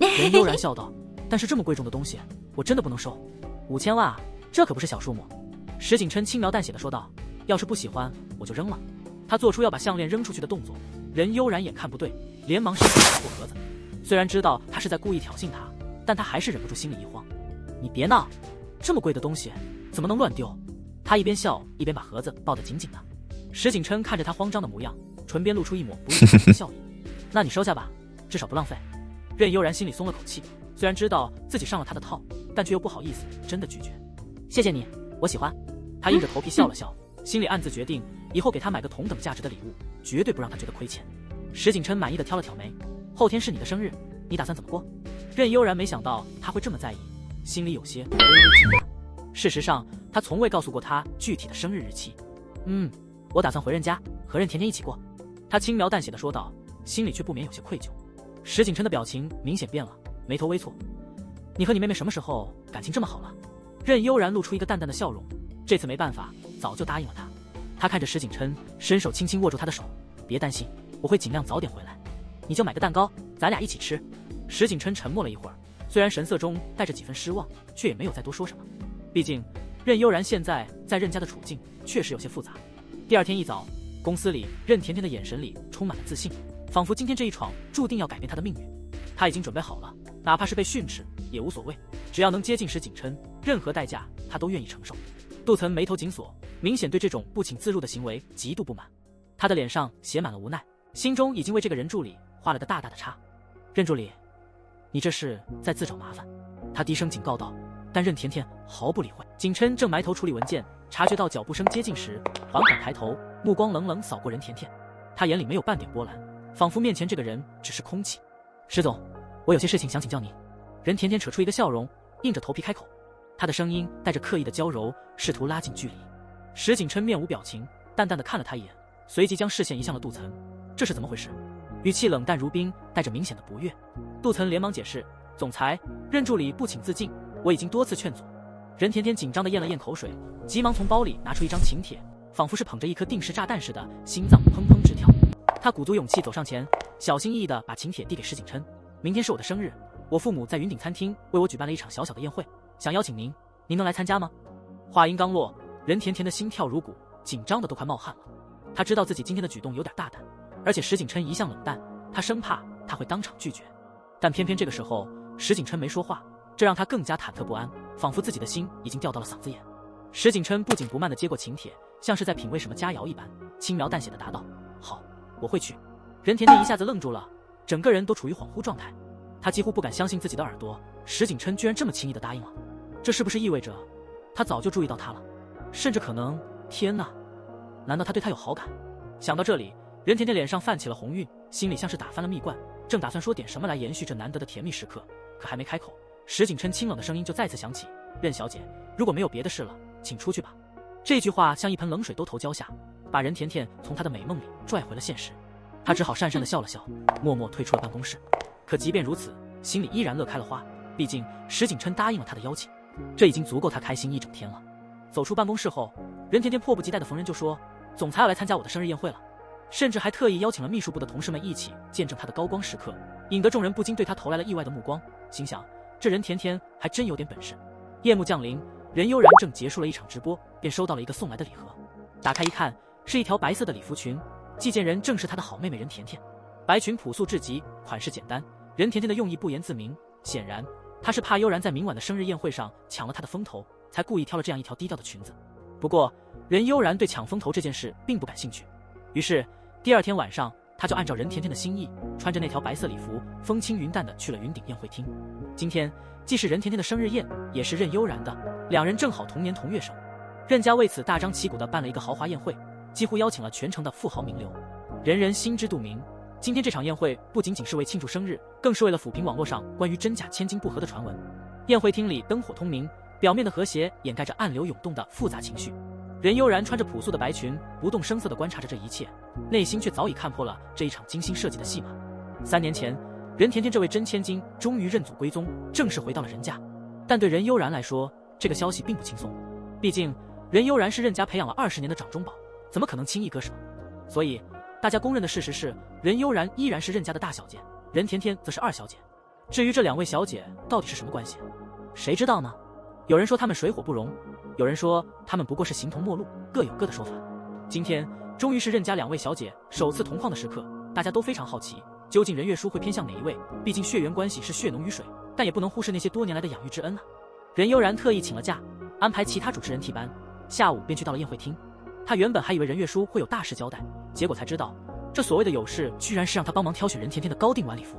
S1: 任悠然笑道：“但是这么贵重的东西，我真的不能收。5000万啊，这可不是小数目。”石景琛轻描淡写的说道：“要是不喜欢，我就扔了。”他做出要把项链扔出去的动作，任悠然眼看不对，连忙伸手打破盒子。虽然知道他是在故意挑衅他，但他还是忍不住心里一慌。“你别闹，这么贵的东西怎么能乱丢？”他一边笑一边把盒子抱得紧紧的。石景琛看着他慌张的模样，唇边露出一抹不易解释的笑意。“那你收下吧，至少不浪费。”任悠然心里松了口气，虽然知道自己上了他的套，但却又不好意思真的拒绝。“谢谢你，我喜欢。”他硬着头皮笑了笑，心里暗自决定，以后给他买个同等价值的礼物，绝对不让他觉得亏欠。石景琛满意的挑了挑眉：“后天是你的生日，你打算怎么过？”任悠然没想到他会这么在意，心里有些微微惊讶。事实上，他从未告诉过他具体的生日日期。“我打算回任家，和任甜甜一起过。”他轻描淡写的说道，心里却不免有些愧疚。石景琛的表情明显变了，眉头微蹙：“你和你妹妹什么时候感情这么好了？”任悠然露出一个淡淡的笑容，这次没办法，早就答应了他。他看着石景琛，伸手轻轻握住他的手：“别担心，我会尽量早点回来。你就买个蛋糕，咱俩一起吃。”石景琛沉默了一会儿，虽然神色中带着几分失望，却也没有再多说什么。毕竟任悠然现在在任家的处境确实有些复杂，第二天一早，公司里任甜甜的眼神里充满了自信，仿佛今天这一闯注定要改变她的命运。她已经准备好了，哪怕是被训斥也无所谓，只要能接近石景琛，任何代价她都愿意承受。杜岑眉头紧锁，明显对这种不请自入的行为极度不满。他的脸上写满了无奈，心中已经为这个任助理画了个大大的叉。任助理，你这是在自找麻烦。他低声警告道，但任甜甜毫不理会。景琛正埋头处理文件，察觉到脚步声接近时，缓缓抬头，目光冷冷扫过任甜甜。他眼里没有半点波澜，仿佛面前这个人只是空气。石总，我有些事情想请教您。任甜甜扯出一个笑容，硬着头皮开口，她的声音带着刻意的娇柔，试图拉近距离。石景琛面无表情，淡淡的看了他一眼，随即将视线移向了杜岑。这是怎么回事？语气冷淡如冰，带着明显的不悦。杜岑连忙解释，总裁，任助理不请自尽，我已经多次劝阻。任甜甜紧张的咽了咽口水，急忙从包里拿出一张请帖，仿佛是捧着一颗定时炸弹似的，心脏砰砰直跳。他鼓足勇气走上前，小心翼翼地把请帖递给石景琛。明天是我的生日，我父母在云顶餐厅为我举办了一场小小的宴会，想邀请您，您能来参加吗？话音刚落，任甜甜的心跳如鼓，紧张的都快冒汗了。她知道自己今天的举动有点大胆，而且石景琛一向冷淡，她生怕他会当场拒绝。但偏偏这个时候，石景琛没说话，这让他更加忐忑不安，仿佛自己的心已经掉到了嗓子眼。石景琛不紧不慢地接过请帖，像是在品味什么佳肴一般，轻描淡写地答道：好，我会去。任甜甜一下子愣住了，整个人都处于恍惚状态。她几乎不敢相信自己的耳朵，石景琛居然这么轻易地答应了。这是不是意味着他早就注意到他了？甚至可能……天哪，难道他对他有好感？想到这里，任甜甜脸上泛起了红晕，心里像是打翻了蜜罐，正打算说点什么来延续这难得的甜蜜时刻，可还没开口，石景琛清冷的声音就再次响起：任小姐，如果没有别的事了，请出去吧。这句话像一盆冷水兜头浇下，把任甜甜从她的美梦里拽回了现实。她只好讪讪地笑了笑，默默退出了办公室。可即便如此，心里依然乐开了花，毕竟石景琛答应了她的邀请，这已经足够她开心一整天了。走出办公室后，任甜甜迫不及待地逢人就说：总裁要来参加我的生日宴会了，甚至还特意邀请了秘书部的同事们一起见证她的高光时刻，引得众人不禁对她投来了意外的目光。心想，这任甜甜还真有点本事。夜幕降临，任悠然正结束了一场直播，便收到了一个送来的礼盒。打开一看，是一条白色的礼服裙，寄件人正是她的好妹妹任甜甜。白裙朴素至极，款式简单，任甜甜的用意不言自明，显然她是怕悠然在明晚的生日宴会上抢了她的风头，才故意挑了这样一条低调的裙子。不过任悠然对抢风头这件事并不感兴趣，于是第二天晚上，他就按照任甜甜的心意，穿着那条白色礼服，风轻云淡地去了云顶宴会厅。今天既是任甜甜的生日宴，也是任悠然的，两人正好同年同月生。任家为此大张旗鼓地办了一个豪华宴会，几乎邀请了全城的富豪名流，人人心知肚明。今天这场宴会不仅仅是为庆祝生日，更是为了抚平网络上关于真假千金不合的传闻。宴会厅里灯火通明，表面的和谐掩盖着暗流涌动的复杂情绪。任悠然穿着朴素的白裙，不动声色地观察着这一切，内心却早已看破了这一场精心设计的戏码。3年前，任甜甜这位真千金终于认祖归宗，正式回到了任家。但对任悠然来说，这个消息并不轻松，毕竟任悠然是任家培养了20年的掌中宝，怎么可能轻易割舍？所以大家公认的事实是，任悠然依然是任家的大小姐，任甜甜则是2小姐。至于这2位小姐到底是什么关系，谁知道呢？有人说她们水火不容，有人说她们不过是形同陌路，各有各的说法。今天终于是任家2位小姐首次同框的时刻，大家都非常好奇，究竟任月书会偏向哪一位？毕竟血缘关系是血浓于水，但也不能忽视那些多年来的养育之恩啊。任悠然特意请了假，安排其他主持人替班，下午便去到了宴会厅。他原本还以为任月书会有大事交代，结果才知道，这所谓的有事居然是让他帮忙挑选任甜甜的高定晚礼服。